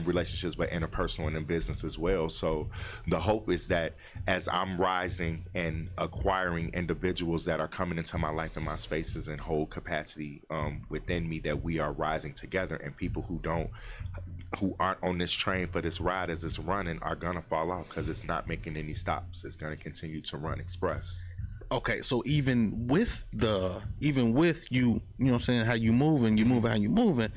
[SPEAKER 3] relationships, but interpersonal and in business as well. So the hope is that as I'm rising and acquiring individuals that are coming into my life and my spaces and hold capacity within me, that we are rising together, and people who aren't on this train for this ride as it's running are gonna fall off because it's not making any stops. It's gonna continue to run express.
[SPEAKER 2] Okay, so even with you, you know what I'm saying, how you moving, how you moving,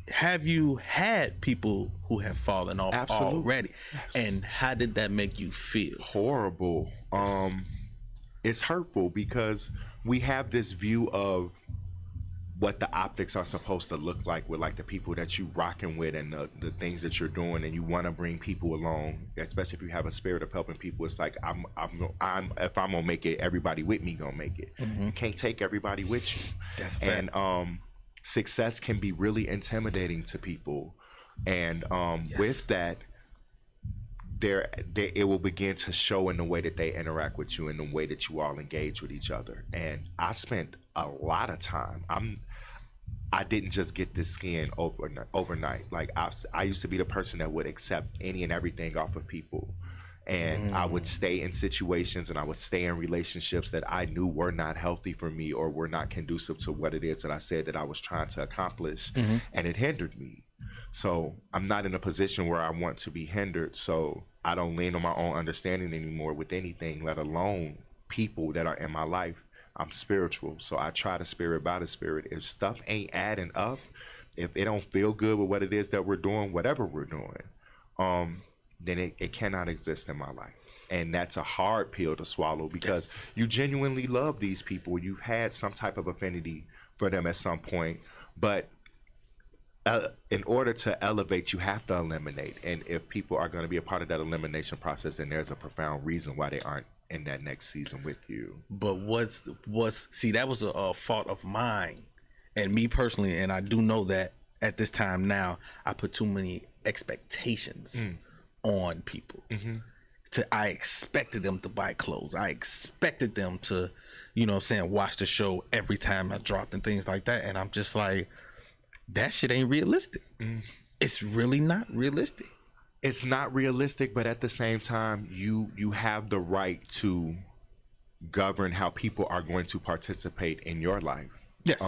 [SPEAKER 2] have you had people who have fallen off already? Yes. And how did that make you feel?
[SPEAKER 3] Horrible. It's hurtful because we have this view of what the optics are supposed to look like with like the people that you rocking with and the things that you're doing, and you want to bring people along, especially if you have a spirit of helping people. It's like if I'm gonna make it, everybody with me gonna make it. You can't take everybody with you. That's a fact. And success can be really intimidating to people, and with that, it will begin to show in the way that they interact with you and the way that you all engage with each other. And I spent a lot of time. I didn't just get this skin overnight. Like I used to be the person that would accept any and everything off of people. And I would stay in situations and I would stay in relationships that I knew were not healthy for me or were not conducive to what it is that I said that I was trying to accomplish. And it hindered me. So I'm not in a position where I want to be hindered. So I don't lean on my own understanding anymore with anything, let alone people that are in my life. I'm spiritual. So I try to spirit by the spirit. If stuff ain't adding up, if it don't feel good with what it is that we're doing, whatever we're doing, then it cannot exist in my life. And that's a hard pill to swallow because you genuinely love these people. You've had some type of affinity for them at some point. But in order to elevate, you have to eliminate. And if people are going to be a part of that elimination process, then there's a profound reason why they aren't in that next season with you.
[SPEAKER 2] But see, that was a fault of mine and me personally. And I do know that at this time now, I put too many expectations on people. I expected them to buy clothes. I expected them to, you know what I'm saying, watch the show every time I dropped and things like that. And I'm just like, that shit ain't realistic. It's really not realistic.
[SPEAKER 3] It's not realistic, but at the same time, you have the right to govern how people are going to participate in your life.
[SPEAKER 2] Yes.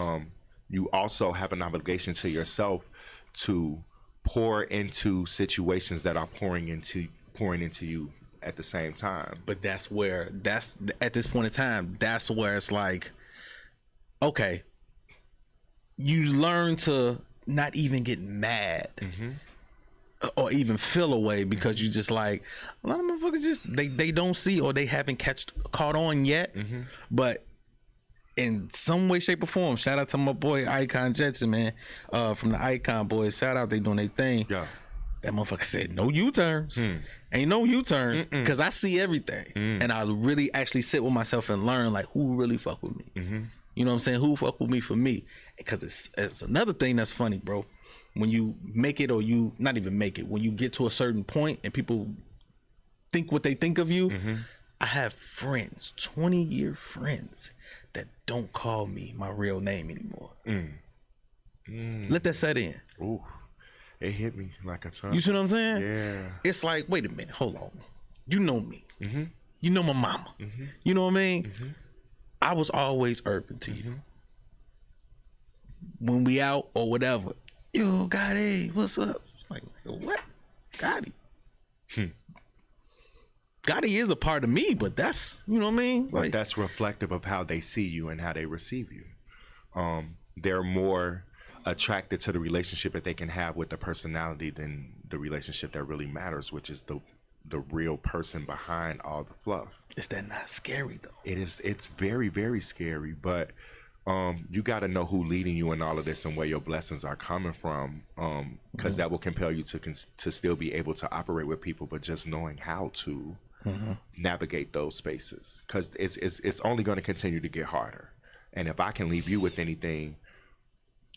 [SPEAKER 3] You also have an obligation to yourself to pour into situations that are pouring into you at the same time.
[SPEAKER 2] But that's at this point in time, that's where it's like, okay, you learn to not even get mad. Or even feel away because you just like, a lot of motherfuckers just they don't see or they haven't caught on yet. But in some way, shape, or form, shout out to my boy Icon Jetson, man, from the Icon Boys. Shout out, they doing their thing.
[SPEAKER 3] Yeah.
[SPEAKER 2] That motherfucker said no U-turns. Ain't no U-turns because I see everything, and I really actually sit with myself and learn like who really fuck with me. You know what I'm saying? Who fuck with me for me? Because it's another thing that's funny, bro. When you make it or you not even make it, when you get to a certain point and people think what they think of you, I have friends, 20-year friends, that don't call me my real name anymore. Let that set in.
[SPEAKER 3] Ooh, it hit me like a ton.
[SPEAKER 2] You see what I'm saying?
[SPEAKER 3] Yeah.
[SPEAKER 2] It's like, wait a minute, hold on. You know me. You know my mama. You know what I mean? I was always Irvin to you. When we out or whatever, yo, Gotti, what's up? Like, what? Gotti. Gotti is a part of me, but that's, you know what I mean?
[SPEAKER 3] But that's reflective of how they see you and how they receive you. They're more attracted to the relationship that they can have with the personality than the relationship that really matters, which is the real person behind all the fluff.
[SPEAKER 2] Is that not scary though?
[SPEAKER 3] It's very, very scary, but you got to know who leading you in all of this and where your blessings are coming from, because that will compel you to still be able to operate with people, but just knowing how to navigate those spaces, because it's only going to continue to get harder. And if I can leave you with anything,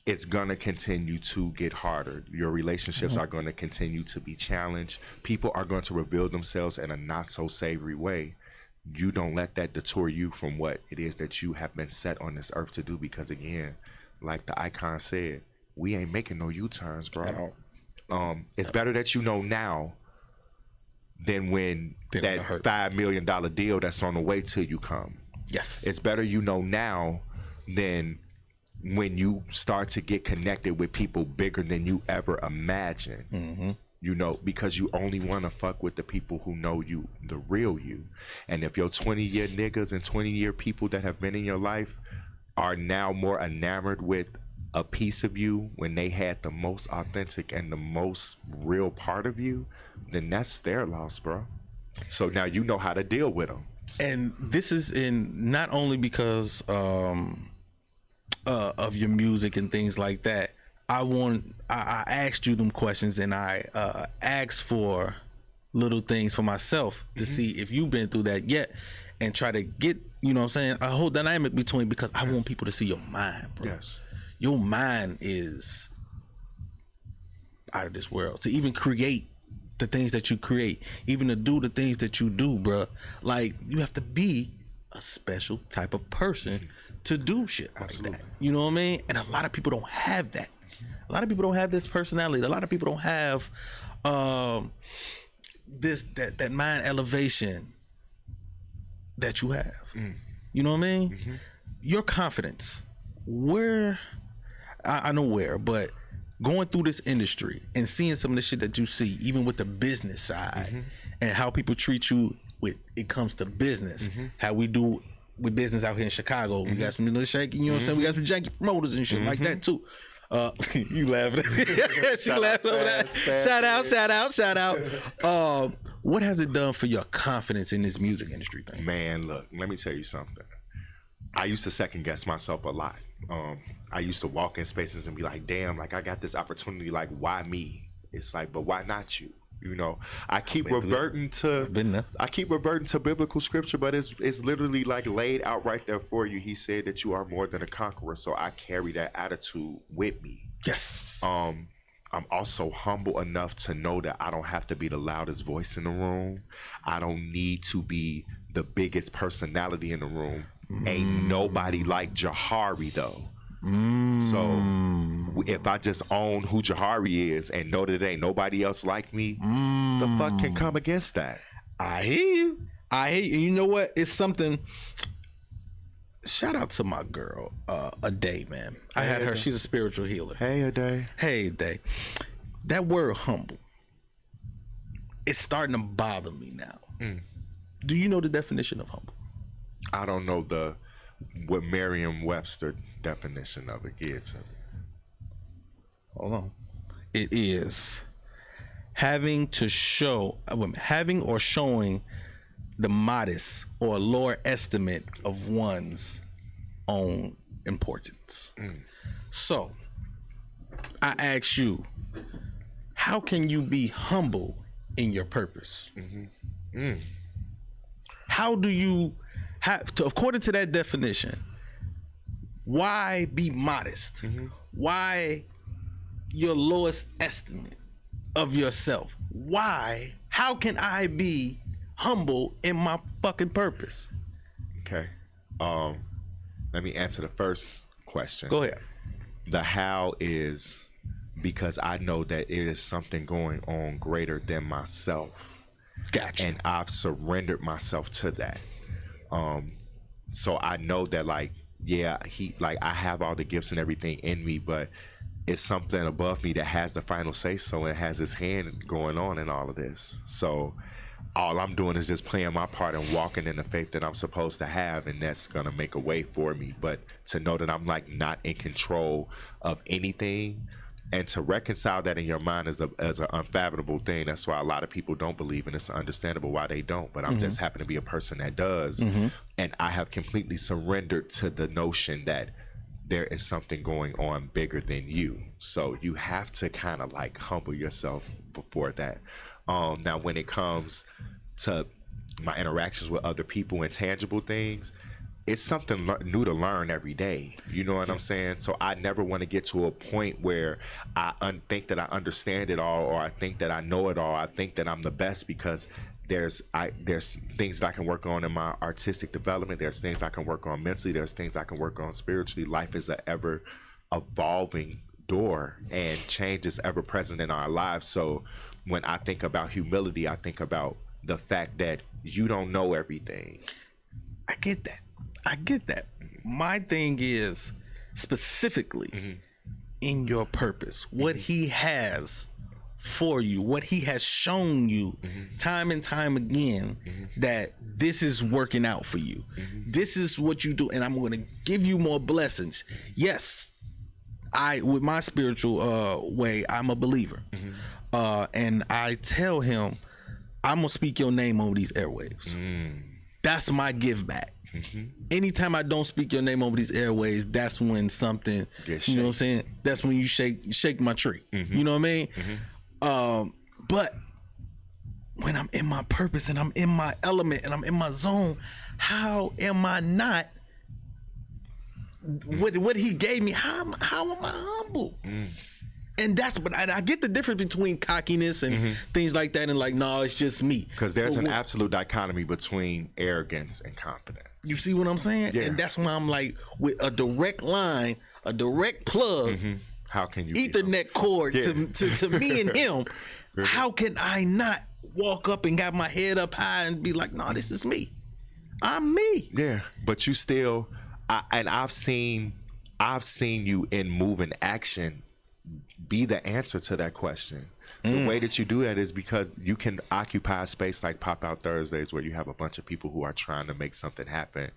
[SPEAKER 3] it's going to continue to get harder. Your relationships are going to continue to be challenged. People are going to reveal themselves in a not so savory way. You don't let that detour you from what it is that you have been set on this earth to do, because again, like the Icon said, we ain't making no U-turns, bro. It's better that you know now than when that $5 million deal that's on the way to you come.
[SPEAKER 2] Yes.
[SPEAKER 3] It's better you know now than when you start to get connected with people bigger than you ever imagined. You know, because you only want to fuck with the people who know you, the real you. And if your 20-year niggas and 20-year people that have been in your life are now more enamored with a piece of you when they had the most authentic and the most real part of you, then that's their loss, bro. So now you know how to deal with them.
[SPEAKER 2] And this is in not only because of your music and things like that. I asked you them questions, and I asked for little things for myself to see if you've been through that yet, and try to get, you know what I'm saying, a whole dynamic between, because I want people to see your mind, bro.
[SPEAKER 3] Yes.
[SPEAKER 2] Your mind is out of this world. To even create the things that you create, even to do the things that you do, bro. Like, you have to be a special type of person to do shit like that. You know what I mean? And a lot of people don't have that. A lot of people don't have this personality. A lot of people don't have that mind elevation that you have. You know what I mean? Your confidence. Where, I know where, but going through this industry and seeing some of the shit that you see, even with the business side, and how people treat you when it comes to business, how we do with business out here in Chicago. We got some little shaky, you know what I'm saying? We got some janky promoters and shit like that too. You laughing? She laughing over that. Shout out. What has it done for your confidence in this music industry thing?
[SPEAKER 3] Man, look, let me tell you something. I used to second guess myself a lot. I used to walk in spaces and be like, damn, like I got this opportunity, like why me? It's like, but why not you? You know, I keep reverting to biblical scripture, but it's literally like laid out right there for you. He said that you are more than a conqueror, so I carry that attitude with me.
[SPEAKER 2] Yes.
[SPEAKER 3] I'm also humble enough to know that I don't have to be the loudest voice in the room. I don't need to be the biggest personality in the room. Ain't nobody like Jahari though. So if I just own who Jahari is and know that there ain't nobody else like me, the fuck can come against that?
[SPEAKER 2] I hear you. You know what? It's something. Shout out to my girl, Aday, man. I had her. She's a spiritual healer.
[SPEAKER 3] Hey, Aday.
[SPEAKER 2] Hey, Aday. That word humble, it's starting to bother me now. Do you know the definition of humble?
[SPEAKER 3] I don't know what Merriam-Webster definition of it is.
[SPEAKER 2] Hold on. It is having or showing the modest or lower estimate of one's own importance. So I ask you, how can you be humble in your purpose? How do you have to, according to that definition, why be modest? Why your lowest estimate of yourself? Why? How can I be humble in my fucking purpose?
[SPEAKER 3] Okay. Let me answer the first question.
[SPEAKER 2] Go ahead.
[SPEAKER 3] The how is because I know that it is something going on greater than myself.
[SPEAKER 2] Gotcha.
[SPEAKER 3] And I've surrendered myself to that. So I know that I have all the gifts and everything in me, but it's something above me that has the final say so, and has his hand going on in all of this. So all I'm doing is just playing my part and walking in the faith that I'm supposed to have, and that's gonna make a way for me. But to know that I'm not in control of anything, and to reconcile that in your mind is an unfathomable thing. That's why a lot of people don't believe, and it's understandable why they don't. But I'm just happen to be a person that does, and I have completely surrendered to the notion that there is something going on bigger than you. So you have to kind of humble yourself before that. Now, when it comes to my interactions with other people and tangible things, it's something new to learn every day. You know what I'm saying? So I never want to get to a point where I think that I understand it all, or I think that I know it all. I think that I'm the best because there's things that I can work on in my artistic development. There's things I can work on mentally. There's things I can work on spiritually. Life is an ever evolving door, and change is ever present in our lives. So when I think about humility, I think about the fact that you don't know everything.
[SPEAKER 2] I get that. My thing is specifically in your purpose, what he has for you, what he has shown you time and time again, that this is working out for you. This is what you do, and I'm going to give you more blessings. Yes, with my spiritual way, I'm a believer. And I tell him, I'm going to speak your name over these airwaves. That's my give back. Anytime I don't speak your name over these airways, that's when something, you know what I'm saying? That's when you shake my tree. You know what I mean? But when I'm in my purpose and I'm in my element and I'm in my zone, how am I not? What he gave me, how am I humble? And but I get the difference between cockiness and things like that, and no, it's just me.
[SPEAKER 3] Because there's an absolute dichotomy between arrogance and confidence.
[SPEAKER 2] You see what I'm saying? Yeah. And that's why I'm with a direct line, a direct plug,
[SPEAKER 3] how can you
[SPEAKER 2] Ethernet cord to me and him? How can I not walk up and got my head up high and be like, no, this is me. I'm me.
[SPEAKER 3] Yeah, but you still, I've seen you in moving action be the answer to that question. The way that you do that is because you can occupy a space like Pop Out Thursdays, where you have a bunch of people who are trying to make something happen,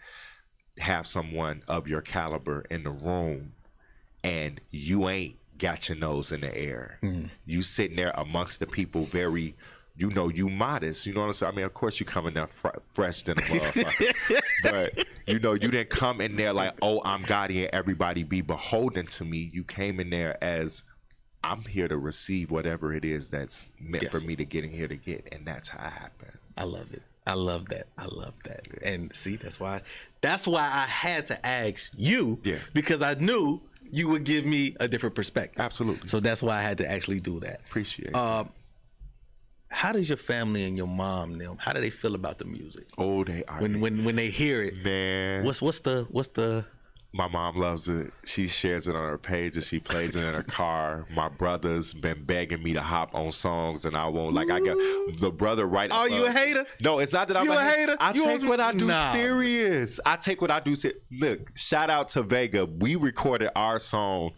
[SPEAKER 3] have someone of your caliber in the room, and you ain't got your nose in the air. You sitting there amongst the people, very, you modest. You know what I'm saying? I mean, of course you coming there fresh than a motherfucker. But, you didn't come in there like, oh, I'm Gotti and everybody be beholden to me. You came in there as, I'm here to receive whatever it is that's meant for me to get in here to get, and that's how it happened.
[SPEAKER 2] I love it. I love that. And see, that's why I had to ask you, because I knew you would give me a different perspective.
[SPEAKER 3] Absolutely.
[SPEAKER 2] So that's why I had to actually do that.
[SPEAKER 3] Appreciate it.
[SPEAKER 2] How does your family and your mom, them, how do they feel about the music?
[SPEAKER 3] Oh, they are.
[SPEAKER 2] When they hear it,
[SPEAKER 3] man.
[SPEAKER 2] What's the
[SPEAKER 3] My mom loves it. She shares it on her page and she plays it in her car. My brother's been begging me to hop on songs and I won't. Like I got the brother right.
[SPEAKER 2] Oh, you a hater?
[SPEAKER 3] No, it's not that I'm
[SPEAKER 2] a hater.
[SPEAKER 3] I take what I do
[SPEAKER 2] Nah.
[SPEAKER 3] serious. I take what I do serious. Look, shout out to Vega. We recorded our song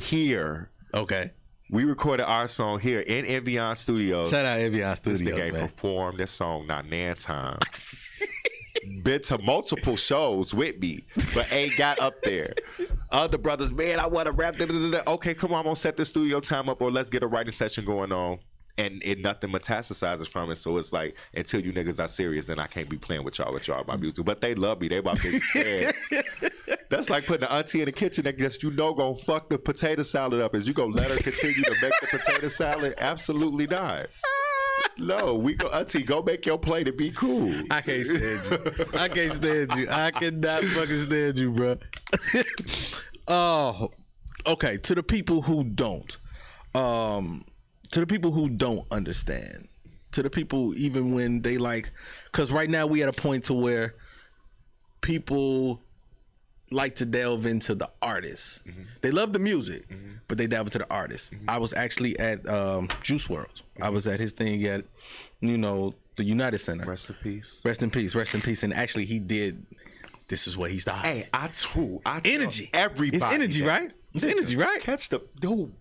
[SPEAKER 3] here.
[SPEAKER 2] Okay.
[SPEAKER 3] We recorded our song here in Evian Studios.
[SPEAKER 2] Shout out Evian
[SPEAKER 3] This
[SPEAKER 2] Studios,
[SPEAKER 3] nigga ain't
[SPEAKER 2] man.
[SPEAKER 3] performed this song not nan times. Been to multiple shows with me, but ain't got up there. Other brothers, man, I want to rap. Okay, come on, I'm gonna set the studio time up, or let's get a writing session going on. And nothing metastasizes from it. So it's like, until you niggas are serious, then I can't be playing with y'all my music. But they love me. They my big fans. That's like putting the auntie in the kitchen that gets gonna fuck the potato salad up. Is you gonna let her continue to make the potato salad? Absolutely not. No, we go, auntie, go make your plate and be cool.
[SPEAKER 2] I can't stand you. I can't stand you. I cannot fucking stand you, bro. Oh, okay. To the people who don't, understand, to the people even when they like, because right now we at a point to where people like to delve into the artists. Mm-hmm. They love the music, but they delve into the artists. Mm-hmm. I was actually at Juice WRLD. Mm-hmm. I was at his thing at, the United Center.
[SPEAKER 3] Rest in peace.
[SPEAKER 2] Rest in peace. Rest in peace. And actually, he did. This is what he's died.
[SPEAKER 3] Hey, I
[SPEAKER 2] energy.
[SPEAKER 3] Everybody.
[SPEAKER 2] It's energy, right? It's energy, right?
[SPEAKER 3] Catch the dude.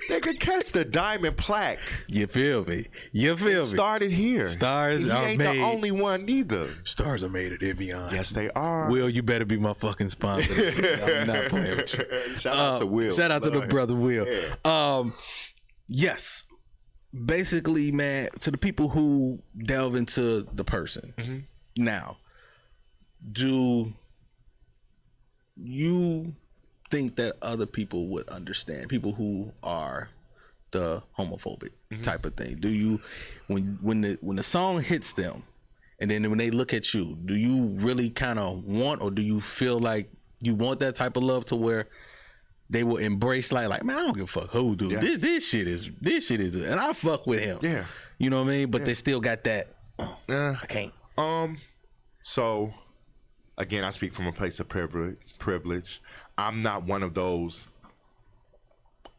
[SPEAKER 3] Nigga, catch the diamond plaque.
[SPEAKER 2] You feel me? You feel me?
[SPEAKER 3] Started here.
[SPEAKER 2] Stars
[SPEAKER 3] he
[SPEAKER 2] are
[SPEAKER 3] ain't
[SPEAKER 2] made.
[SPEAKER 3] the only one neither.
[SPEAKER 2] Stars are made at Evian.
[SPEAKER 3] Yes, they are.
[SPEAKER 2] Will, you better be my fucking sponsor. I'm not playing with you.
[SPEAKER 3] Shout out to Will.
[SPEAKER 2] Shout out to the brother Will. Yeah. Yes. Basically, man, to the people who delve into the person. Mm-hmm. Now, do you think that other people would understand, people who are the homophobic type of thing? Do you, when the song hits them and then when they look at you, do you really kind of want, or do you feel like you want that type of love to where they will embrace like man, I don't give a fuck who dude. Yeah. This shit is and I fuck with him.
[SPEAKER 3] Yeah.
[SPEAKER 2] You know what I mean? But they still got that I can't.
[SPEAKER 3] So again, I speak from a place of privilege. I'm not one of those.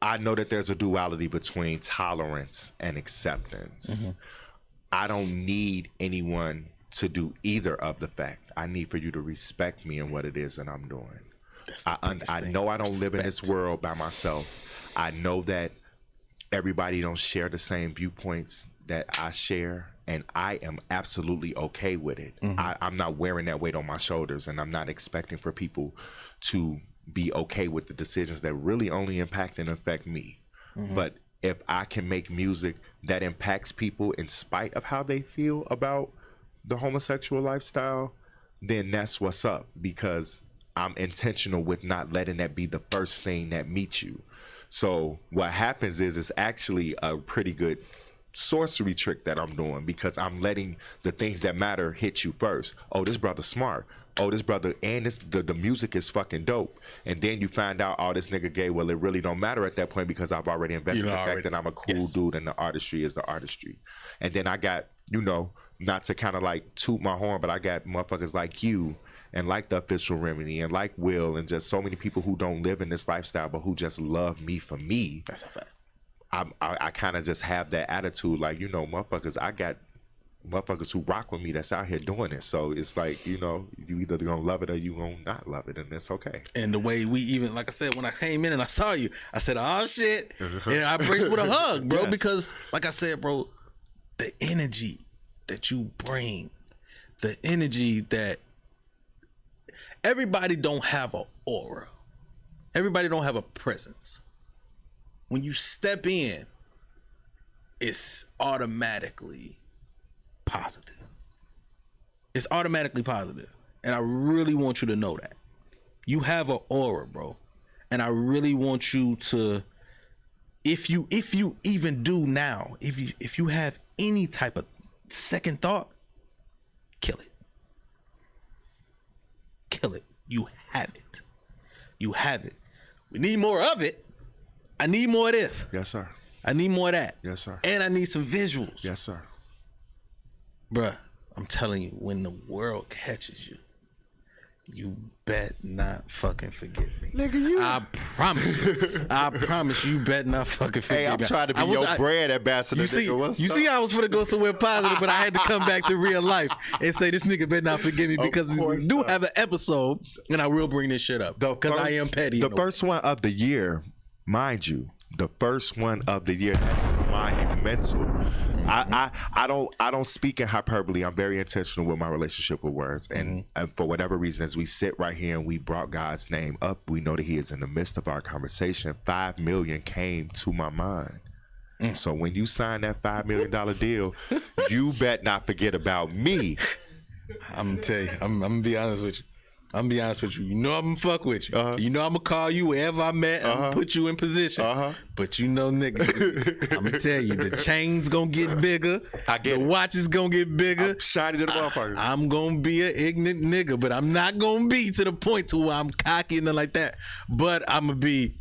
[SPEAKER 3] I know that there's a duality between tolerance and acceptance. Mm-hmm. I don't need anyone to do either of the fact. I need for you to respect me and what it is that I'm doing. I know I don't live in this world by myself. I know that everybody don't share the same viewpoints that I share, and I am absolutely okay with it. Mm-hmm. I'm not wearing that weight on my shoulders, and I'm not expecting for people to be okay with the decisions that really only impact and affect me. Mm-hmm. But if I can make music that impacts people in spite of how they feel about the homosexual lifestyle, then that's what's up, because I'm intentional with not letting that be the first thing that meets you. So what happens is it's actually a pretty good sorcery trick that I'm doing, because I'm letting the things that matter hit you first. Oh, this brother's smart. Oh, this brother, and the music is fucking dope. And then you find out, oh, this nigga gay. Well, it really don't matter at that point, because I've already invested in the fact that I'm a cool dude and the artistry is the artistry. And then I got, not to kind of like toot my horn, but I got motherfuckers like you and like the Official Remedy and like Will and just so many people who don't live in this lifestyle but who just love me for me.
[SPEAKER 2] That's a fact.
[SPEAKER 3] I kind of just have that attitude, like, motherfuckers, I got motherfuckers who rock with me that's out here doing it. So it's like, you either gonna love it or you gonna not love it, and it's okay.
[SPEAKER 2] And the way we even, like I said, when I came in and I saw you, I said, oh shit. And I braced with a hug, bro, because like I said, bro, the energy that you bring, the energy that everybody don't have an aura. Everybody don't have a presence. When you step in, it's automatically positive. It's automatically positive. And I really want you to know that. You have an aura, bro. And I really want you to, if you even do now, if you have any type of second thought, kill it. Kill it. You have it. You have it. We need more of it. I need more of this.
[SPEAKER 3] Yes, sir.
[SPEAKER 2] I need more of that.
[SPEAKER 3] Yes, sir.
[SPEAKER 2] And I need some visuals.
[SPEAKER 3] Yes, sir.
[SPEAKER 2] Bruh, I'm telling you, when the world catches you, You bet not fucking forget me.
[SPEAKER 3] Nigga, you.
[SPEAKER 2] I promise you bet not fucking forget me.
[SPEAKER 3] Hey, I'm trying to be your brand ambassador.
[SPEAKER 2] You see,
[SPEAKER 3] nigga. What's
[SPEAKER 2] you
[SPEAKER 3] up?
[SPEAKER 2] see, I was gonna go somewhere positive, but I had to come back to real life and say this nigga better not forget me because we do have an episode, and I will bring this shit up because I am petty.
[SPEAKER 3] The first one of the year, mind you, the first one of the year. That is monumental. I don't speak in hyperbole. I'm very intentional with my relationship with words, and for whatever reason, as we sit right here and we brought God's name up, we know that He is in the midst of our conversation. 5 million came to my mind. So when you sign that $5 million deal, you bet not forget about me.
[SPEAKER 2] I'm gonna tell you. I'm gonna be honest with you. You know I'm gonna fuck with you. You know I'm gonna call you wherever I'm at. I'm gonna put you in position. But you know, nigga, I'm gonna tell you, the chain's gonna get bigger. The watch is gonna get bigger.
[SPEAKER 3] I'm shiny to the motherfucker.
[SPEAKER 2] I'm gonna be an ignorant nigga, but I'm not gonna be to the point to where I'm cocky and like that. But I'm gonna be.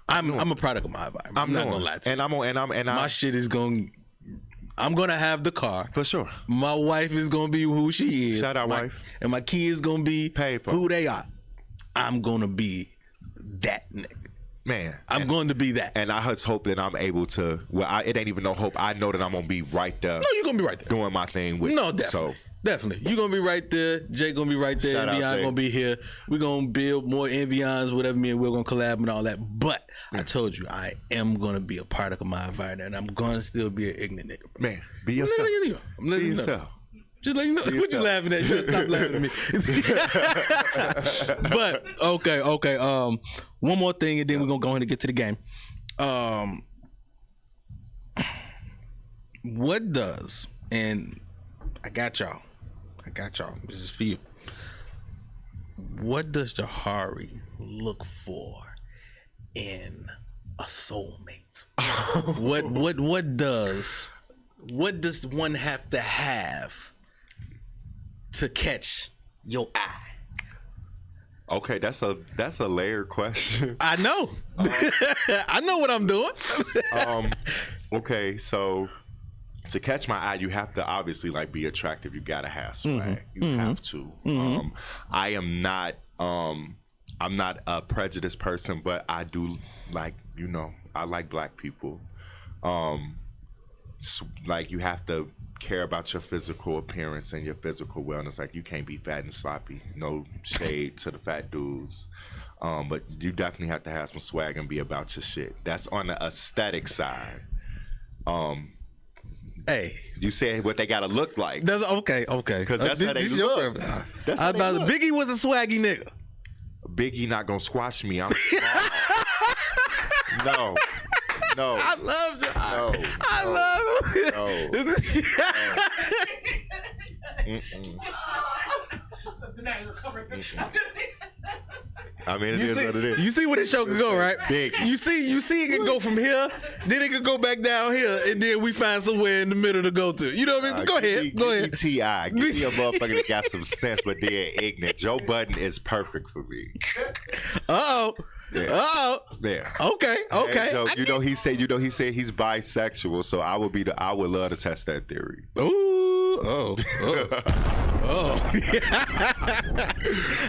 [SPEAKER 2] I'm a product of my environment. I'm not gonna lie to you. My shit is going. I'm gonna have the car
[SPEAKER 3] for sure.
[SPEAKER 2] My wife is gonna be who she is.
[SPEAKER 3] Shout out, wife.
[SPEAKER 2] And my kids gonna be who they are. I'm gonna be that nigga.
[SPEAKER 3] Man,
[SPEAKER 2] I'm going to be that.
[SPEAKER 3] And I just hope that I'm able to. Well, it ain't even no hope. I know that I'm gonna be right there.
[SPEAKER 2] No, you're gonna be right there
[SPEAKER 3] doing my thing with.
[SPEAKER 2] No, definitely. Definitely. You're going to be right there. Jay going to be right there. Envion going to be here. We're going to build more Envions, whatever, me and Will going to collab and all that. But I told you, I am going to be a product of my environment, and I'm going to still be an ignorant nigga.
[SPEAKER 3] Man, be yourself.
[SPEAKER 2] I'm letting you know.
[SPEAKER 3] Yourself.
[SPEAKER 2] Just let you know. What you laughing at? Just stop laughing at me. But, okay. One more thing, and then we're going to go ahead and get to the game. What does, and I got y'all. This is for you. What does Jahari look for in a soulmate? What does one have to catch your eye?
[SPEAKER 3] Okay, that's a layered question.
[SPEAKER 2] I know. I know what I'm doing.
[SPEAKER 3] Okay, so to catch my eye, you have to obviously be attractive. You gotta have swag. You have to. I'm not a prejudiced person, but I do I like black people. You have to care about your physical appearance and your physical wellness. You can't be fat and sloppy. No shade to the fat dudes. But you definitely have to have some swag and be about your shit. That's on the aesthetic side.
[SPEAKER 2] Hey,
[SPEAKER 3] you say what they gotta look like.
[SPEAKER 2] That's okay.
[SPEAKER 3] Because that's how they look.
[SPEAKER 2] Biggie was a swaggy nigga.
[SPEAKER 3] Biggie not gonna squash me. I'm No.
[SPEAKER 2] I love you.
[SPEAKER 3] No.
[SPEAKER 2] I love him.
[SPEAKER 3] I mean, it is what it is.
[SPEAKER 2] You see where this show can go, right?
[SPEAKER 3] Big.
[SPEAKER 2] You see it can go from here, then it can go back down here, and then we find somewhere in the middle to go to. You know what I mean? Go ahead.
[SPEAKER 3] Give me T.I. Give me a motherfucker that got some sense, but they're ignorant. Joe Budden is perfect for me.
[SPEAKER 2] Uh-oh.
[SPEAKER 3] Yeah. Yeah.
[SPEAKER 2] Okay.
[SPEAKER 3] Hey, Joe, he said he's bisexual, so I would love to test that theory.
[SPEAKER 2] Ooh. Oh.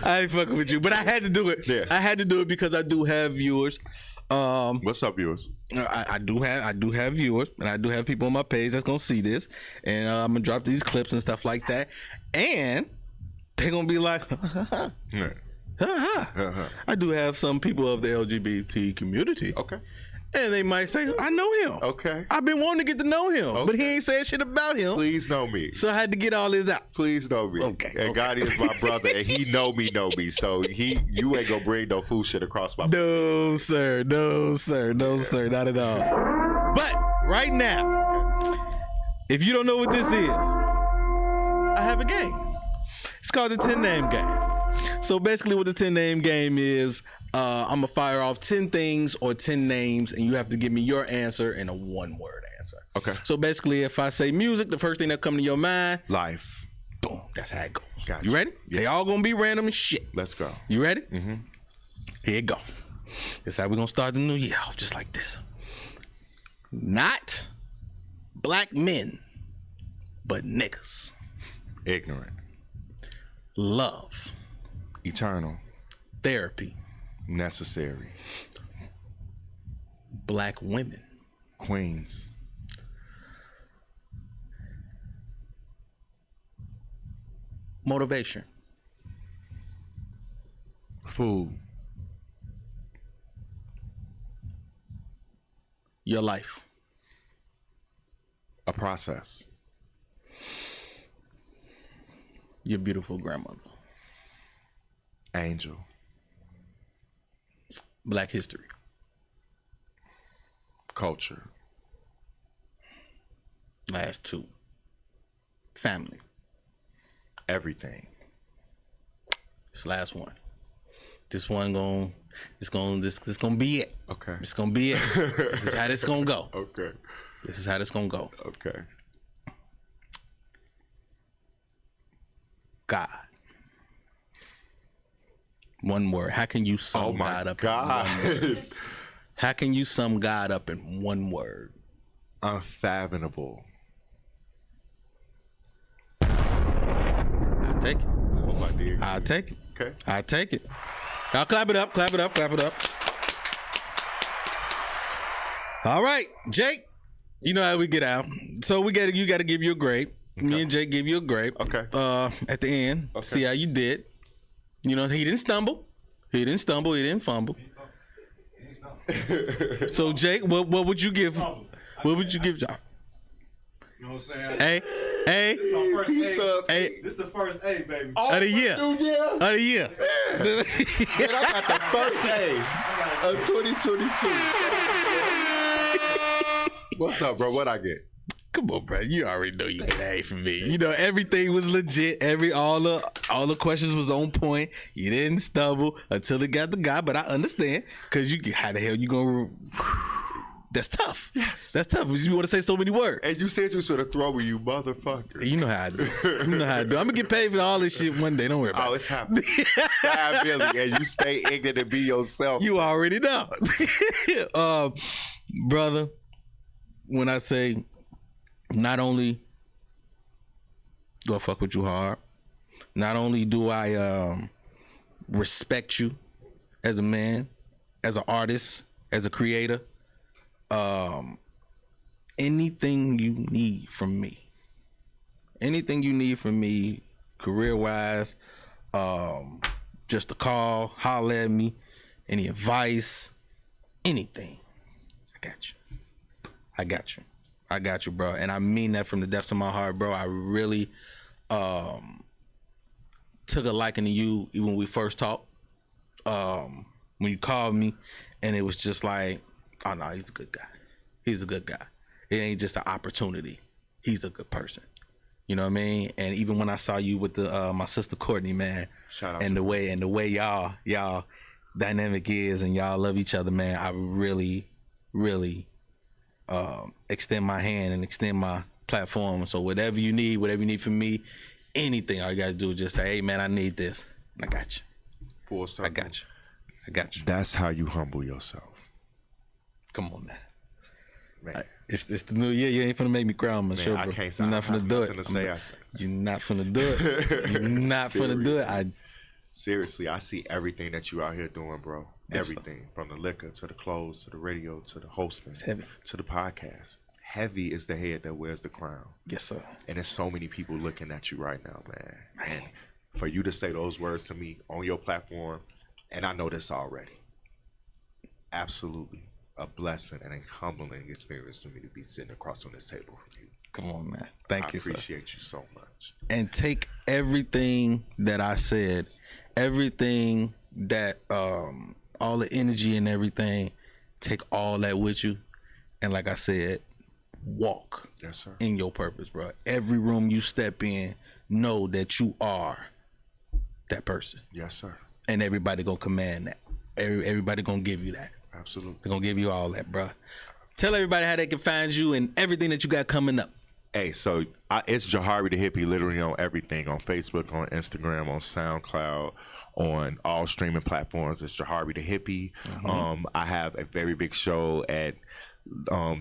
[SPEAKER 2] I ain't fucking with you, but I had to do it.
[SPEAKER 3] Yeah.
[SPEAKER 2] I had to do it because I do have viewers.
[SPEAKER 3] What's up, viewers?
[SPEAKER 2] I do have viewers, and I do have people on my page that's gonna see this, and I'm gonna drop these clips and stuff like that, and they're gonna be like,
[SPEAKER 3] Yeah.
[SPEAKER 2] I do have some people of the LGBT community.
[SPEAKER 3] Okay.
[SPEAKER 2] And they might say, I know him.
[SPEAKER 3] Okay.
[SPEAKER 2] I've been wanting to get to know him, but he ain't saying shit about him.
[SPEAKER 3] Please know me.
[SPEAKER 2] So I had to get all this out.
[SPEAKER 3] Please know me.
[SPEAKER 2] Okay.
[SPEAKER 3] And Gotti is my brother, and he know me. So you ain't gonna bring no fool shit across my.
[SPEAKER 2] No, sir, not at all. But right now, if you don't know what this is, I have a game. It's called the 10-name game. So basically what the 10-name game is, I'm going to fire off 10 things or 10 names, and you have to give me your answer in a one-word answer.
[SPEAKER 3] Okay.
[SPEAKER 2] So basically, if I say music, the first thing that comes to your mind,
[SPEAKER 3] life.
[SPEAKER 2] Boom. That's how it goes.
[SPEAKER 3] Gotcha.
[SPEAKER 2] You ready?
[SPEAKER 3] Yeah.
[SPEAKER 2] They all going to be random as shit.
[SPEAKER 3] Let's go.
[SPEAKER 2] You ready?
[SPEAKER 3] Mm-hmm.
[SPEAKER 2] Here you go. That's how we're going to start the new year off, just like this. Not black men, but niggas.
[SPEAKER 3] Ignorant.
[SPEAKER 2] Love.
[SPEAKER 3] Eternal.
[SPEAKER 2] Therapy.
[SPEAKER 3] Necessary.
[SPEAKER 2] Black women.
[SPEAKER 3] Queens.
[SPEAKER 2] Motivation.
[SPEAKER 3] Food.
[SPEAKER 2] Your life.
[SPEAKER 3] A process.
[SPEAKER 2] Your beautiful grandmother.
[SPEAKER 3] Angel.
[SPEAKER 2] Black history.
[SPEAKER 3] Culture.
[SPEAKER 2] Last two. Family.
[SPEAKER 3] Everything.
[SPEAKER 2] This last one. This gonna be it.
[SPEAKER 3] Okay.
[SPEAKER 2] It's gonna be it. This is how this gonna go.
[SPEAKER 3] Okay.
[SPEAKER 2] This is how this gonna go.
[SPEAKER 3] Okay.
[SPEAKER 2] God. One word. How can you sum God up in one word? How can you sum God up in one word?
[SPEAKER 3] Unfathomable.
[SPEAKER 2] I'll take it.
[SPEAKER 3] Oh, my dear.
[SPEAKER 2] I'll take it.
[SPEAKER 3] Okay.
[SPEAKER 2] I'll take it. Y'all clap it up, clap it up, clap it up. All right, Jake. You know how we get out. So you gotta give you a grade. Okay. Me and Jake give you a grade.
[SPEAKER 3] Okay.
[SPEAKER 2] At the end.
[SPEAKER 3] Okay.
[SPEAKER 2] See how you did. You know, he didn't stumble. He didn't fumble. So Jake, what would you give? What would you give John?
[SPEAKER 6] You know what I'm saying?
[SPEAKER 2] Hey.
[SPEAKER 6] This is our first A.
[SPEAKER 2] Hey.
[SPEAKER 6] This is the first A, baby.
[SPEAKER 2] Of the year. Of the year.
[SPEAKER 3] Man, I got the first A of 2022. What's up, bro? What I get?
[SPEAKER 2] Come on, bro. You already know you get an A from me. You know, everything was legit. All the questions was on point. You didn't stumble until it got the guy, but I understand. Because how the hell you gonna... That's tough. Yes. That's tough. You want to say so many words.
[SPEAKER 3] And you said you should have thrown me, you motherfucker.
[SPEAKER 2] You know how I do. I'm going to get paid for all this shit one day. Don't worry about it.
[SPEAKER 3] Oh, it's happening. 5 million, and you stay ignorant and be yourself.
[SPEAKER 2] You already know. Brother, when I say not only do I fuck with you hard, not only do I respect you as a man, as an artist, as a creator, anything you need from me, career-wise, just a call, holler at me, any advice, anything, I got you, bro. And I mean that from the depths of my heart, bro. I really took a liking to you even when we first talked, when you called me, and it was just like, oh no, he's a good guy. He's a good guy. It ain't just an opportunity. He's a good person. You know what I mean? And even when I saw you with the my sister Courtney, man,
[SPEAKER 3] shout out
[SPEAKER 2] and the way y'all dynamic is, and y'all love each other, man. I really extend my hand and extend my platform. So whatever you need from me, anything, all you gotta do is just say, hey man, I need this. And I got you.
[SPEAKER 3] Full circle.
[SPEAKER 2] I got you.
[SPEAKER 3] That's how you humble yourself.
[SPEAKER 2] Come on, man. It's the new year. You ain't finna make me cry on my show, bro.
[SPEAKER 3] I can't say.
[SPEAKER 2] You're not finna do it. You're not finna do it. You're not finna do it.
[SPEAKER 3] Seriously, I see everything that you out here doing, bro.
[SPEAKER 2] Yes,
[SPEAKER 3] everything from the liquor to the clothes to the radio to the hosting to the podcast. Heavy is the head that wears the crown.
[SPEAKER 2] Yes, sir.
[SPEAKER 3] And there's so many people looking at you right now, man. And for you to say those words to me on your platform, and I know this already, absolutely a blessing and a humbling experience for me to be sitting across on this table from you.
[SPEAKER 2] Come on, man. Thank you,
[SPEAKER 3] I appreciate you so much.
[SPEAKER 2] And take everything that I said, everything that, all the energy and everything, take all that with you. And like I said, walk in your purpose, bro. Every room you step in, know that you are that person.
[SPEAKER 3] Yes, sir. And
[SPEAKER 2] everybody gonna command that. Everybody gonna give you that.
[SPEAKER 3] Absolutely.
[SPEAKER 2] They're gonna give you all that, bro. Tell everybody how they can find you and everything that you got coming up.
[SPEAKER 3] Hey, so it's Jahari the Hippie, literally on everything, on Facebook, on Instagram, on SoundCloud, on all streaming platforms. It's Jahari the Hippie. I have a very big show at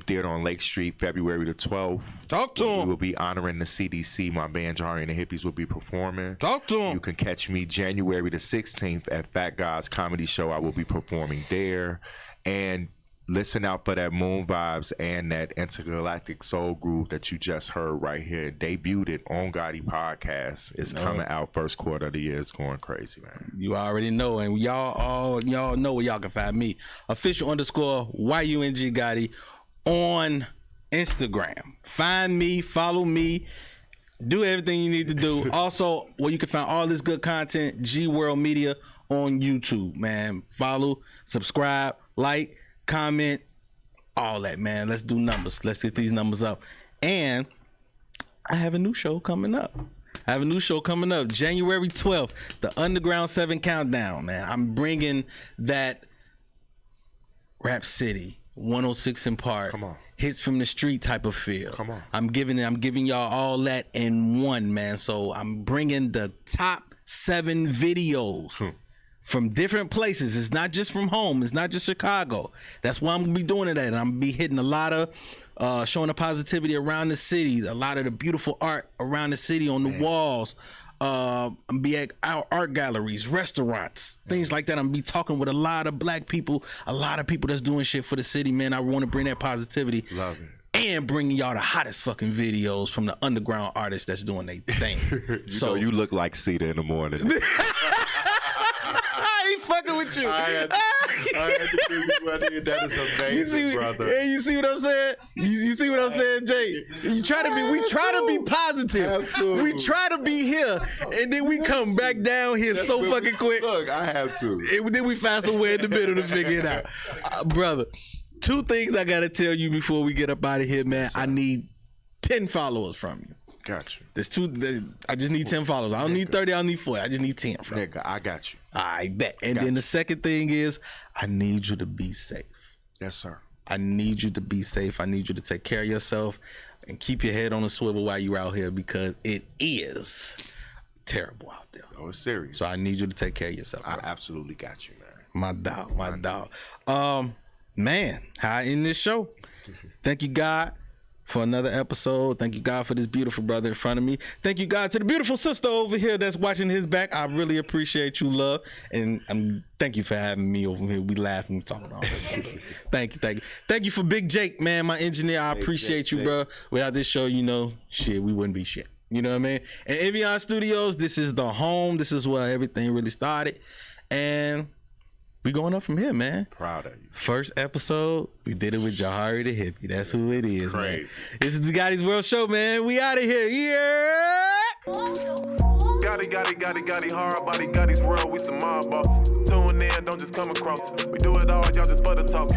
[SPEAKER 3] Theater on Lake Street, February the 12th.
[SPEAKER 2] Talk to him.
[SPEAKER 3] We will be honoring the CDC. My band Jahari and the Hippies will be performing.
[SPEAKER 2] Talk to him.
[SPEAKER 3] You can catch me January the 16th at Fat God's Comedy Show. I will be performing there. And listen out for that Moon Vibes and that Intergalactic Soul Groove that you just heard right here. Debuted it on Gotti Podcast. It's coming out first quarter of the year. It's going crazy, man.
[SPEAKER 2] You already know, and y'all know where y'all can find me. Official_YUNG Gotti on Instagram. Find me, follow me, do everything you need to do. Also, where you can find all this good content, G World Media on YouTube, man. Follow, subscribe, like, comment, all that, man. Let's do numbers. Let's get these numbers up. And I have a new show coming up. January 12th, the Underground 7 Countdown, man. I'm bringing that Rap City 106 in Park.
[SPEAKER 3] Come on.
[SPEAKER 2] Hits from the street type of feel.
[SPEAKER 3] Come on.
[SPEAKER 2] I'm giving y'all all that in one, man. So I'm bringing the top 7 videos from different places. It's not just from home. It's not just Chicago. That's why I'm gonna be doing it at. I'm gonna be hitting a lot of showing the positivity around the city, a lot of the beautiful art around the city on the walls. I'm gonna be at our art galleries, restaurants, things like that. I'm gonna be talking with a lot of black people, a lot of people that's doing shit for the city, man. I want to bring that positivity.
[SPEAKER 3] Love it.
[SPEAKER 2] And bringing y'all the hottest fucking videos from the underground artists that's doing their thing.
[SPEAKER 3] So you look like Cedar in the morning.
[SPEAKER 2] I ain't fucking with you.
[SPEAKER 3] I had to give you money, and that is amazing, brother.
[SPEAKER 2] Hey, you see what I'm saying? You see what I'm saying, Jay? We try to be positive.
[SPEAKER 3] Absolutely.
[SPEAKER 2] We try to be here, and then we come back down here so fucking quick.
[SPEAKER 3] Look, I have to.
[SPEAKER 2] And then we find somewhere in the middle to figure it out. Brother, 2 things I got to tell you before we get up out of here, man. I need 10 followers from you.
[SPEAKER 3] Got you.
[SPEAKER 2] There's 2. I just need 10 followers. I don't need 30. I don't need 40. I just need 10 from you.
[SPEAKER 3] Nigga, I got you.
[SPEAKER 2] I bet. And then the second thing is, I need you to be safe.
[SPEAKER 3] Yes, sir.
[SPEAKER 2] I need you to be safe. I need you to take care of yourself and keep your head on a swivel while you're out here, because it is terrible out there.
[SPEAKER 3] Oh, it's serious.
[SPEAKER 2] So I need you to take care of yourself.
[SPEAKER 3] I absolutely got you, man.
[SPEAKER 2] My dog. Man, how I end this show. Thank you, God, for another episode. Thank you, God, for this beautiful brother in front of me. Thank you, God, to the beautiful sister over here that's watching his back. I really appreciate you, love. And thank you for having me over here. We laughing, we talking all that. Thank you. Thank you for Big Jake, man, my engineer. I appreciate you, bro. Without this show, we wouldn't be shit. You know what I mean? And Evian Studios, this is the home. This is where everything really started. And we going up from here, man.
[SPEAKER 3] Proud of you.
[SPEAKER 2] First episode, we did it with Jahari the Hippie. That's who it is,
[SPEAKER 3] crazy.
[SPEAKER 2] Man. This is the Gotti's World Show, man. We out of here. Yeah.
[SPEAKER 1] Gotti, hard body, Gotti's World. We some mob bosses. Tune in, don't just come across. We do it all, y'all just for the talk.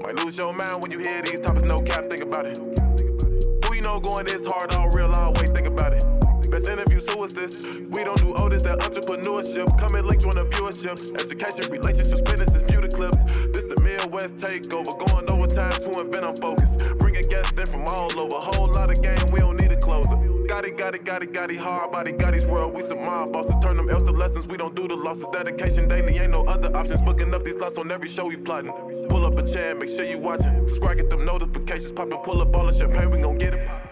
[SPEAKER 1] Might lose your mind when you hear these topics, no cap, think about it. Who you know going this hard, all real, always think about it. Best interviews, who is this? We don't do all this, that entrepreneurship. Come and link, join the viewership. Education, relationships, businesses, view the clips. This the Midwest takeover, going overtime to invent on focus. Bringing guests in from all over, whole lot of game, we don't need a closer. Gotti, hard body, Gotti's World. We some mob bosses, turn them L's to lessons. We don't do the losses, dedication daily, ain't no other options. Booking up these slots on every show we plotting. Pull up a chair, make sure you watching. Subscribe, get them notifications popping. Pull up all the champagne, we gon' get it poppin'.